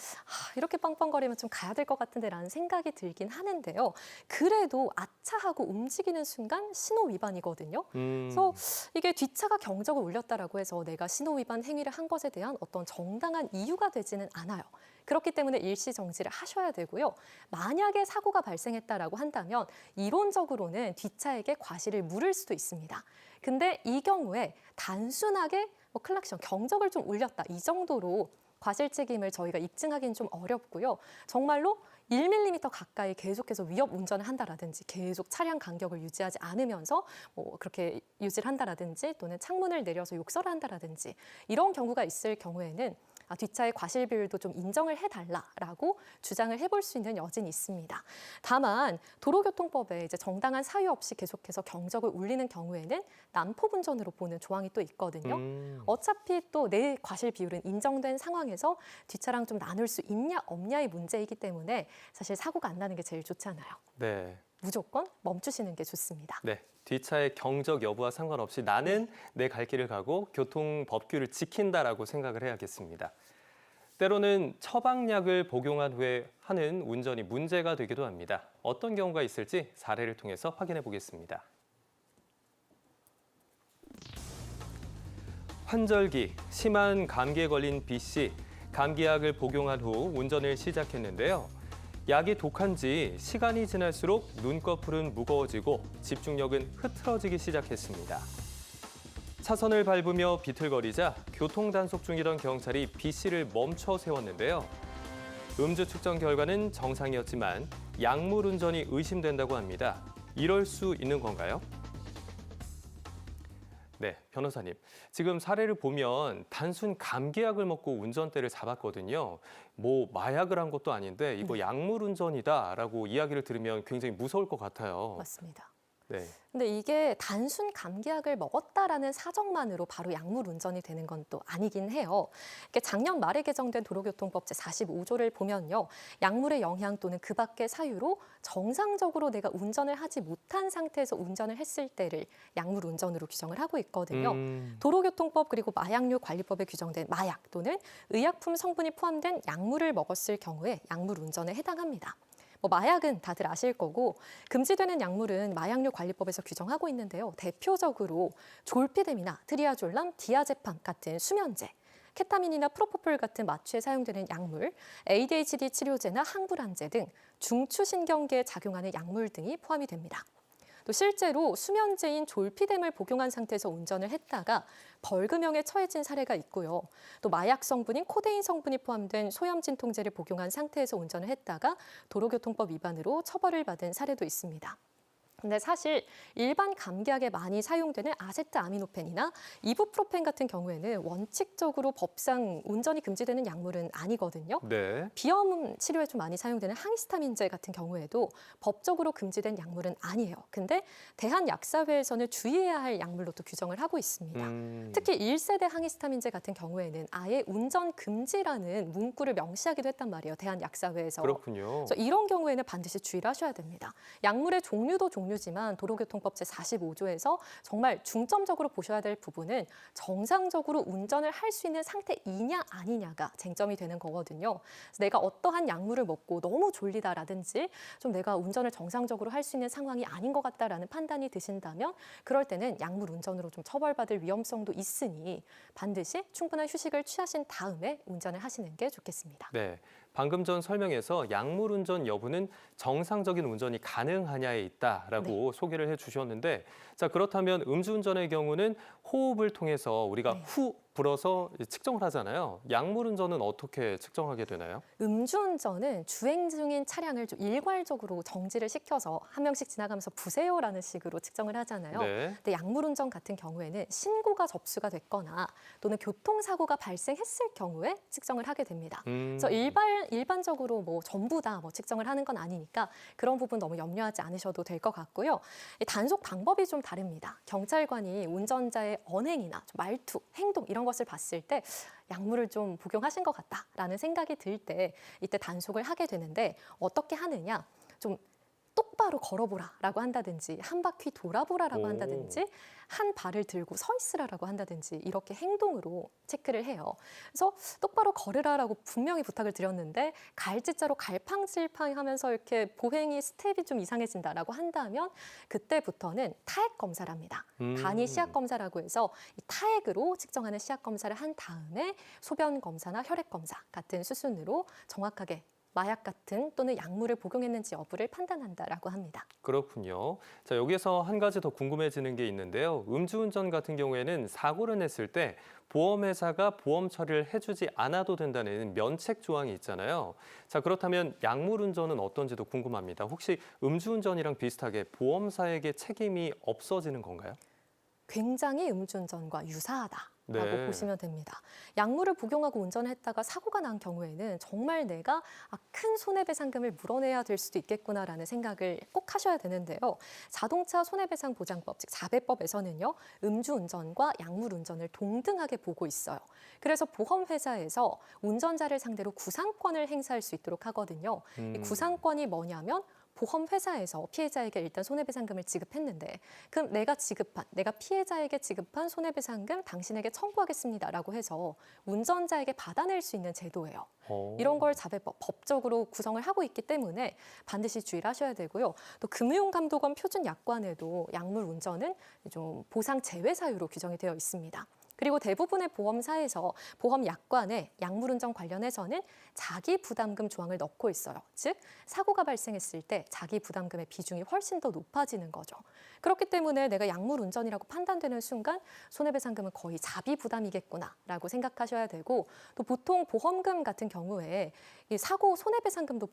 R: 이렇게 빵빵거리면 좀 가야 될 것 같은데 라는 생각이 들긴 하는데요. 그래도 아차하고 움직이는 순간 신호 위반이거든요. 그래서 이게 뒷차가 경적을 울렸다라고 해서 내가 신호 위반 행위를 한 것에 대한 어떤 정당한 이유가 되지는 않아요. 그렇기 때문에 일시정지를 하셔야 되고요. 만약에 사고가 발생했다라고 한다면 이론적으로는 뒷차에게 과실을 물을 수도 있습니다. 근데 이 경우에 단순하게 클락션, 경적을 좀 울렸다 이 정도로 과실 책임을 저희가 입증하기는 좀 어렵고요. 정말로 1mm 가까이 계속해서 위협 운전을 한다라든지 계속 차량 간격을 유지하지 않으면서 그렇게 유지를 한다라든지 또는 창문을 내려서 욕설을 한다라든지 이런 경우가 있을 경우에는 뒷차의 과실 비율도 좀 인정을 해달라라고 주장을 해볼 수 있는 여진이 있습니다. 다만 도로교통법에 이제 정당한 사유 없이 계속해서 경적을 울리는 경우에는 난폭 운전으로 보는 조항이 또 있거든요. 어차피 또 내 과실 비율은 인정된 상황에서 뒷차랑 좀 나눌 수 있냐 없냐의 문제이기 때문에 사실 사고가 안 나는 게 제일 좋잖아요.
Q: 네.
R: 무조건 멈추시는 게 좋습니다.
Q: 네. 뒷차의 경적 여부와 상관없이 나는 내 갈 길을 가고 교통법규를 지킨다라고 생각을 해야겠습니다. 때로는 처방약을 복용한 후에 하는 운전이 문제가 되기도 합니다. 어떤 경우가 있을지 사례를 통해서 확인해 보겠습니다. 환절기, 심한 감기에 걸린 B씨, 감기약을 복용한 후 운전을 시작했는데요. 약이 독한지 시간이 지날수록 눈꺼풀은 무거워지고 집중력은 흐트러지기 시작했습니다. 차선을 밟으며 비틀거리자 교통단속 중이던 경찰이 B씨를 멈춰 세웠는데요. 음주 측정 결과는 정상이었지만 약물 운전이 의심된다고 합니다. 이럴 수 있는 건가요? 네, 변호사님. 지금 사례를 보면 단순 감기약을 먹고 운전대를 잡았거든요. 마약을 한 것도 아닌데 이거 약물 운전이다라고 이야기를 들으면 굉장히 무서울 것 같아요.
R: 맞습니다.
Q: 네.
R: 근데 이게 단순 감기약을 먹었다라는 사정만으로 바로 약물 운전이 되는 건 또 아니긴 해요. 작년 말에 개정된 도로교통법 제45조를 보면요. 약물의 영향 또는 그 밖의 사유로 정상적으로 내가 운전을 하지 못한 상태에서 운전을 했을 때를 약물 운전으로 규정을 하고 있거든요. 도로교통법 그리고 마약류 관리법에 규정된 마약 또는 의약품 성분이 포함된 약물을 먹었을 경우에 약물 운전에 해당합니다. 마약은 다들 아실 거고 금지되는 약물은 마약류 관리법에서 규정하고 있는데요. 대표적으로 졸피뎀이나 트리아졸람, 디아제팜 같은 수면제, 케타민이나 프로포폴 같은 마취에 사용되는 약물, ADHD 치료제나 항불안제 등 중추신경계에 작용하는 약물 등이 포함이 됩니다. 또 실제로 수면제인 졸피뎀을 복용한 상태에서 운전을 했다가 벌금형에 처해진 사례가 있고요. 또 마약 성분인 코데인 성분이 포함된 소염 진통제를 복용한 상태에서 운전을 했다가 도로교통법 위반으로 처벌을 받은 사례도 있습니다. 근데 사실 일반 감기약에 많이 사용되는 아세트아미노펜이나 이부프로펜 같은 경우에는 원칙적으로 법상 운전이 금지되는 약물은 아니거든요.
Q: 네.
R: 비염 치료에 좀 많이 사용되는 항히스타민제 같은 경우에도 법적으로 금지된 약물은 아니에요. 근데 대한약사회에서는 주의해야 할 약물로 또 규정을 하고 있습니다. 특히 1세대 항히스타민제 같은 경우에는 아예 운전 금지라는 문구를 명시하기도 했단 말이에요. 대한약사회에서.
Q: 그렇군요.
R: 그래서 이런 경우에는 반드시 주의를 하셔야 됩니다. 약물의 종류도 종류 법률이지만 도로교통법 제45조에서 정말 중점적으로 보셔야 될 부분은 정상적으로 운전을 할 수 있는 상태이냐 아니냐가 쟁점이 되는 거거든요. 그래서 내가 어떠한 약물을 먹고 너무 졸리다라든지 좀 내가 운전을 정상적으로 할 수 있는 상황이 아닌 것 같다라는 판단이 드신다면 그럴 때는 약물 운전으로 좀 처벌받을 위험성도 있으니 반드시 충분한 휴식을 취하신 다음에 운전을 하시는 게 좋겠습니다.
Q: 네. 방금 전 설명에서 약물 운전 여부는 정상적인 운전이 가능하냐에 있다라고 소개를 해주셨는데, 자 그렇다면 음주운전의 경우는 호흡을 통해서 우리가 후 불어서 측정을 하잖아요. 약물 운전은 어떻게 측정하게 되나요?
R: 음주운전은 주행 중인 차량을 좀 일괄적으로 정지를 시켜서 한 명씩 지나가면서 부세요라는 식으로 측정을 하잖아요.
Q: 네.
R: 근데 약물운전 같은 경우에는 신고가 접수가 됐거나 또는 교통사고가 발생했을 경우에 측정을 하게 됩니다. 그래서 일반적으로 뭐 전부 다 뭐 측정을 하는 건 아니니까 그런 부분 너무 염려하지 않으셔도 될 것 같고요. 이 단속 방법이 좀 다릅니다. 경찰관이 운전자의 언행이나 좀 말투, 행동 이런 것을 봤을 때 약물을 좀 복용하신 것 같다라는 생각이 들 때 이때 단속을 하게 되는데 어떻게 하느냐? 좀 똑바로 걸어보라라고 한다든지 한 바퀴 돌아보라라고 한다든지 한 발을 들고 서 있으라라고 한다든지 이렇게 행동으로 체크를 해요. 그래서 똑바로 걸으라라고 분명히 부탁을 드렸는데 갈짓자로 갈팡질팡하면서 이렇게 보행이 스텝이 좀 이상해진다라고 한다면 그때부터는 타액 검사를 합니다. 간이 시약 검사라고 해서 이 타액으로 측정하는 시약 검사를 한 다음에 소변 검사나 혈액 검사 같은 수순으로 정확하게 마약 같은 또는 약물을 복용했는지 여부를 판단한다라고 합니다.
Q: 그렇군요. 자, 여기서 한 가지 더 궁금해지는 게 있는데요. 음주운전 같은 경우에는 사고를 냈을 때 보험회사가 보험 처리를 해주지 않아도 된다는 면책 조항이 있잖아요. 자, 그렇다면 약물운전은 어떤지도 궁금합니다. 혹시 음주운전이랑 비슷하게 보험사에게 책임이 없어지는 건가요?
R: 굉장히 음주운전과 유사하다. 라고
Q: 네.
R: 보시면 됩니다. 약물을 복용하고 운전을 했다가 사고가 난 경우에는 정말 내가 큰 손해배상금을 물어내야 될 수도 있겠구나라는 생각을 꼭 하셔야 되는데요. 자동차 손해배상보장법, 즉 자배법에서는요. 음주운전과 약물운전을 동등하게 보고 있어요. 그래서 보험회사에서 운전자를 상대로 구상권을 행사할 수 있도록 하거든요. 이 구상권이 뭐냐면 보험회사에서 피해자에게 일단 손해배상금을 지급했는데 그럼 내가 피해자에게 지급한 손해배상금 당신에게 청구하겠습니다라고 해서 운전자에게 받아낼 수 있는 제도예요. 이런 걸 자배법, 법적으로 구성을 하고 있기 때문에 반드시 주의를 하셔야 되고요. 또 금융감독원 표준약관에도 약물 운전은 좀 보상 제외 사유로 규정이 되어 있습니다. 그리고 대부분의 보험사에서 보험약관에 약물운전 관련해서는 자기부담금 조항을 넣고 있어요. 즉 사고가 발생했을 때 자기부담금의 비중이 훨씬 더 높아지는 거죠. 그렇기 때문에 내가 약물운전이라고 판단되는 순간 손해배상금은 거의 자비부담이겠구나라고 생각하셔야 되고 또 보통 보험금 같은 경우에 이 사고 손해배상금도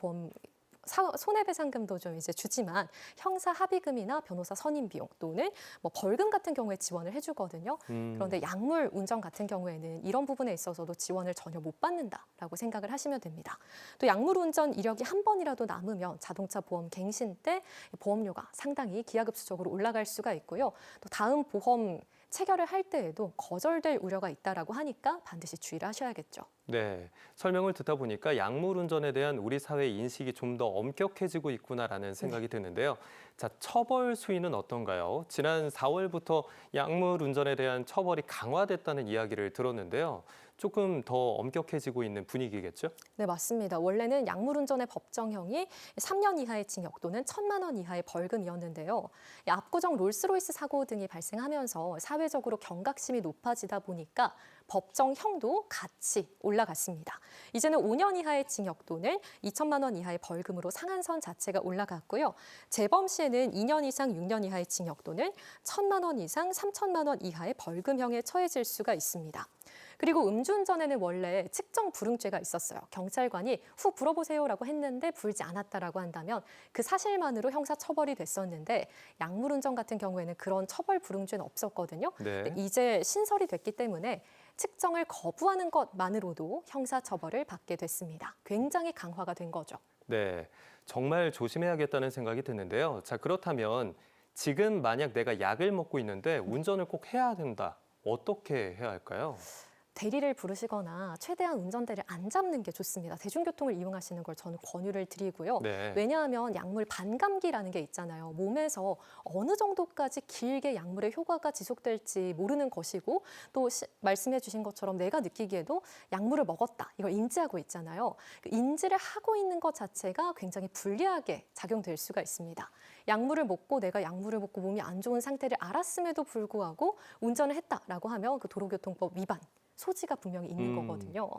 R: 손해배상금도 좀 이제 주지만 형사 합의금이나 변호사 선임 비용 또는 뭐 벌금 같은 경우에 지원을 해주거든요. 그런데 약물 운전 같은 경우에는 이런 부분에 있어서도 지원을 전혀 못 받는다라고 생각을 하시면 됩니다. 또 약물 운전 이력이 한 번이라도 남으면 자동차 보험 갱신 때 보험료가 상당히 기하급수적으로 올라갈 수가 있고요. 또 다음 보험 체결을 할 때에도 거절될 우려가 있다라고 하니까 반드시 주의를 하셔야겠죠.
Q: 네, 설명을 듣다 보니까 약물 운전에 대한 우리 사회의 인식이 좀 더 엄격해지고 있구나라는 생각이 드는데요. 자, 처벌 수위는 어떤가요? 지난 4월부터 약물 운전에 대한 처벌이 강화됐다는 이야기를 들었는데요. 조금 더 엄격해지고 있는 분위기겠죠?
R: 네, 맞습니다. 원래는 약물운전의 법정형이 3년 이하의 징역 또는 1,000만 원 이하의 벌금이었는데요. 압구정 롤스로이스 사고 등이 발생하면서 사회적으로 경각심이 높아지다 보니까 법정형도 같이 올라갔습니다. 이제는 5년 이하의 징역 또는 2천만 원 이하의 벌금으로 상한선 자체가 올라갔고요. 재범 시에는 2년 이상 6년 이하의 징역 또는 1,000만 원 이상 3천만 원 이하의 벌금형에 처해질 수가 있습니다. 그리고 음주운전에는 원래 측정 불응죄가 있었어요. 경찰관이 후 불어보세요라고 했는데 불지 않았다라고 한다면 그 사실만으로 형사처벌이 됐었는데 약물운전 같은 경우에는 그런 처벌 불응죄는 없었거든요.
Q: 네.
R: 근데 이제 신설이 됐기 때문에 측정을 거부하는 것만으로도 형사처벌을 받게 됐습니다. 굉장히 강화가 된 거죠.
Q: 네, 정말 조심해야겠다는 생각이 드는데요. 자, 그렇다면 지금 만약 내가 약을 먹고 있는데 운전을 꼭 해야 된다. 어떻게 해야 할까요?
R: 대리를 부르시거나 최대한 운전대를 안 잡는 게 좋습니다. 대중교통을 이용하시는 걸 저는 권유를 드리고요.
Q: 네.
R: 왜냐하면 약물 반감기라는 게 있잖아요. 몸에서 어느 정도까지 길게 약물의 효과가 지속될지 모르는 것이고 또 말씀해 주신 것처럼 내가 느끼기에도 약물을 먹었다. 이걸 인지하고 있잖아요. 인지를 하고 있는 것 자체가 굉장히 불리하게 작용될 수가 있습니다. 약물을 먹고 내가 약물을 먹고 몸이 안 좋은 상태를 알았음에도 불구하고 운전을 했다라고 하면 그 도로교통법 위반 소지가 분명히 있는 거거든요.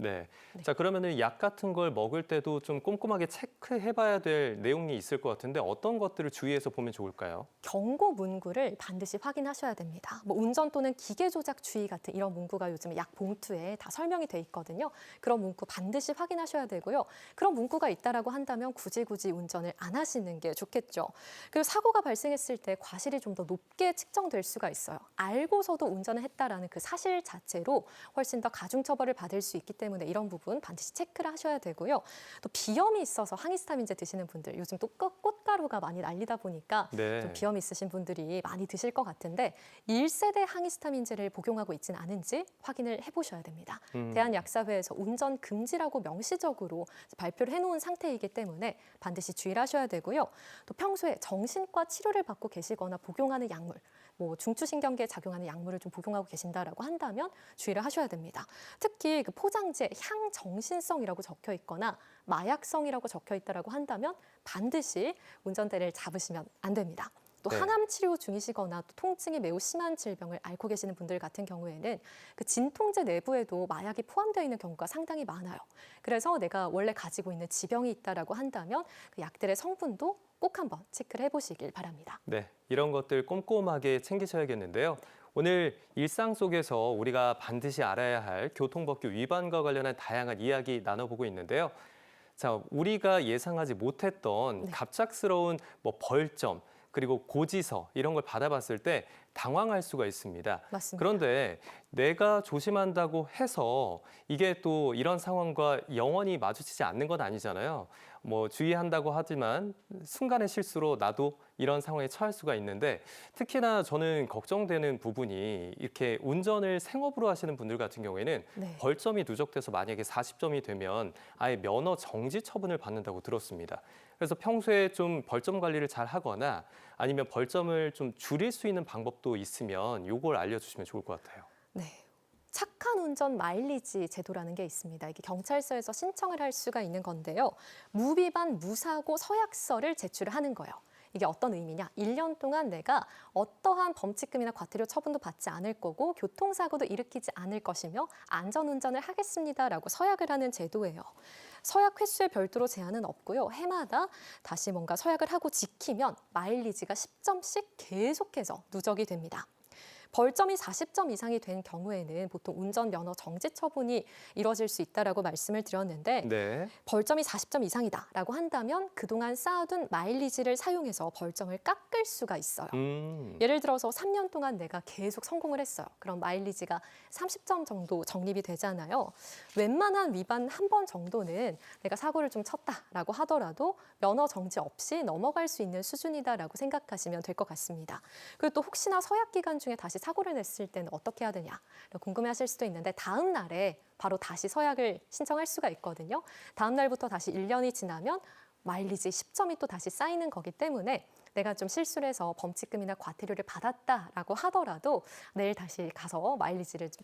Q: 네. 자, 그러면은 약 같은 걸 먹을 때도 좀 꼼꼼하게 체크해봐야 될 내용이 있을 것 같은데 어떤 것들을 주의해서 보면 좋을까요?
R: 경고 문구를 반드시 확인하셔야 됩니다. 뭐 운전 또는 기계 조작 주의 같은 이런 문구가 요즘 약 봉투에 다 설명이 돼 있거든요. 그런 문구 반드시 확인하셔야 되고요. 그런 문구가 있다라고 한다면 굳이 운전을 안 하시는 게 좋겠죠. 그리고 사고가 발생했을 때 과실이 좀 더 높게 측정될 수가 있어요. 알고서도 운전을 했다라는 그 사실 자체로 훨씬 더 가중처벌을 받을 수 있기 때문에 이런 부분 반드시 체크를 하셔야 되고요. 또 비염이 있어서 항히스타민제 드시는 분들 요즘 또 꽃가루가 많이 날리다 보니까
Q: 네.
R: 좀 비염이 있으신 분들이 많이 드실 것 같은데 1세대 항히스타민제를 복용하고 있지는 않은지 확인을 해보셔야 됩니다. 대한약사회에서 운전 금지라고 명시적으로 발표를 해놓은 상태이기 때문에 반드시 주의를 하셔야 되고요. 또 평소에 정신과 치료를 받고 계시거나 복용하는 약물, 뭐 중추신경계에 작용하는 약물을 좀 복용하고 계신다라고 한다면 주의를 하셔야 됩니다. 특히 그 포장지에 향정신성이라고 적혀 있거나 마약성이라고 적혀 있다라고 한다면 반드시 운전대를 잡으시면 안 됩니다. 또
Q: 네.
R: 항암 치료 중이시거나 또 통증이 매우 심한 질병을 앓고 계시는 분들 같은 경우에는 그 진통제 내부에도 마약이 포함되어 있는 경우가 상당히 많아요. 그래서 내가 원래 가지고 있는 지병이 있다라고 한다면 그 약들의 성분도 꼭 한번 체크를 해보시길 바랍니다.
Q: 네, 이런 것들 꼼꼼하게 챙기셔야겠는데요. 오늘 일상 속에서 우리가 반드시 알아야 할 교통법규 위반과 관련한 다양한 이야기 나눠보고 있는데요. 자, 우리가 예상하지 못했던 갑작스러운 뭐 벌점, 그리고 고지서 이런 걸 받아봤을 때 당황할 수가 있습니다.
R: 맞습니다.
Q: 그런데 내가 조심한다고 해서 이게 또 이런 상황과 영원히 마주치지 않는 건 아니잖아요. 뭐 주의한다고 하지만 순간의 실수로 나도 이런 상황에 처할 수가 있는데 특히나 저는 걱정되는 부분이 이렇게 운전을 생업으로 하시는 분들 같은 경우에는 벌점이 누적돼서 만약에 40점이 되면 아예 면허 정지 처분을 받는다고 들었습니다. 그래서 평소에 좀 벌점 관리를 잘 하거나 아니면 벌점을 좀 줄일 수 있는 방법도 있으면 이걸 알려주시면 좋을 것 같아요.
R: 네. 착한 운전 마일리지 제도라는 게 있습니다. 이게 경찰서에서 신청을 할 수가 있는 건데요. 무위반, 무사고 서약서를 제출을 하는 거예요. 이게 어떤 의미냐? 1년 동안 내가 어떠한 범칙금이나 과태료 처분도 받지 않을 거고 교통사고도 일으키지 않을 것이며 안전운전을 하겠습니다라고 서약을 하는 제도예요. 서약 횟수에 별도로 제한은 없고요. 해마다 다시 뭔가 서약을 하고 지키면 마일리지가 10점씩 계속해서 누적이 됩니다. 벌점이 40점 이상이 된 경우에는 보통 운전면허 정지 처분이 이뤄질 수 있다라고 말씀을 드렸는데 벌점이 40점 이상이다라고 한다면 그동안 쌓아둔 마일리지를 사용해서 벌점을 깎을 수가 있어요. 예를 들어서 3년 동안 내가 계속 성공을 했어요. 그럼 마일리지가 30점 정도 적립이 되잖아요. 웬만한 위반 한 번 정도는 내가 사고를 좀 쳤다라고 하더라도 면허 정지 없이 넘어갈 수 있는 수준이다라고 생각하시면 될 것 같습니다. 그리고 또 혹시나 서약 기간 중에 다시 사고를 냈을 때는 어떻게 해야 되냐 궁금해하실 수도 있는데 다음 날에 바로 다시 서약을 신청할 수가 있거든요. 다음 날부터 다시 1년이 지나면 마일리지 10점이 또 다시 쌓이는 거기 때문에 내가 좀 실수를 해서 범칙금이나 과태료를 받았다라고 하더라도 내일 다시 가서 마일리지를 좀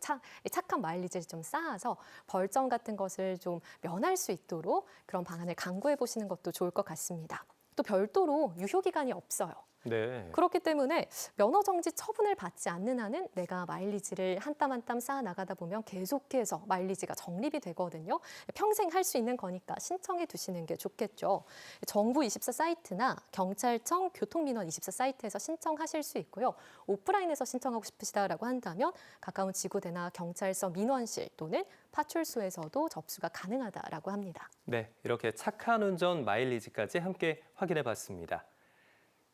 R: 착한 마일리지를 좀 쌓아서 벌점 같은 것을 좀 면할 수 있도록 그런 방안을 강구해 보시는 것도 좋을 것 같습니다. 또 별도로 유효기간이 없어요.
Q: 네.
R: 그렇기 때문에 면허 정지 처분을 받지 않는 한은 내가 마일리지를 한 땀 한 땀 쌓아 나가다 보면 계속해서 마일리지가 적립이 되거든요. 평생 할 수 있는 거니까 신청해 두시는 게 좋겠죠. 정부24 사이트나 경찰청 교통민원24 사이트에서 신청하실 수 있고요. 오프라인에서 신청하고 싶으시다라고 한다면 가까운 지구대나 경찰서 민원실 또는 파출소에서도 접수가 가능하다라고 합니다.
Q: 네, 이렇게 착한 운전 마일리지까지 함께 확인해 봤습니다.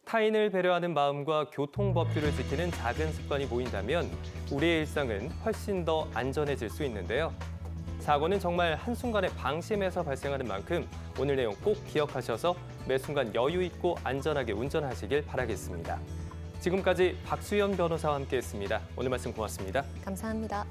Q: 타인을 배려하는 마음과 교통법규를 지키는 작은 습관이 모인다면 우리의 일상은 훨씬 더 안전해질 수 있는데요. 사고는 정말 한순간의 방심에서 발생하는 만큼 오늘 내용 꼭 기억하셔서 매 순간 여유 있고 안전하게 운전하시길 바라겠습니다. 지금까지 박수연 변호사와 함께했습니다. 오늘 말씀 고맙습니다.
R: 감사합니다.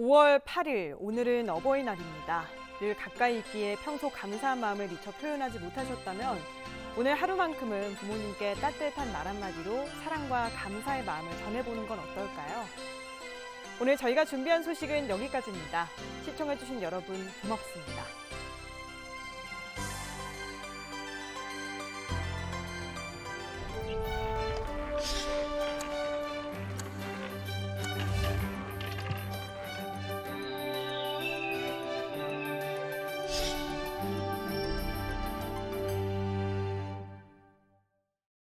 A: 5월 8일, 오늘은 어버이날입니다. 늘 가까이 있기에 평소 감사한 마음을 미처 표현하지 못하셨다면 오늘 하루만큼은 부모님께 따뜻한 말 한마디로 사랑과 감사의 마음을 전해보는 건 어떨까요? 오늘 저희가 준비한 소식은 여기까지입니다. 시청해주신 여러분 고맙습니다.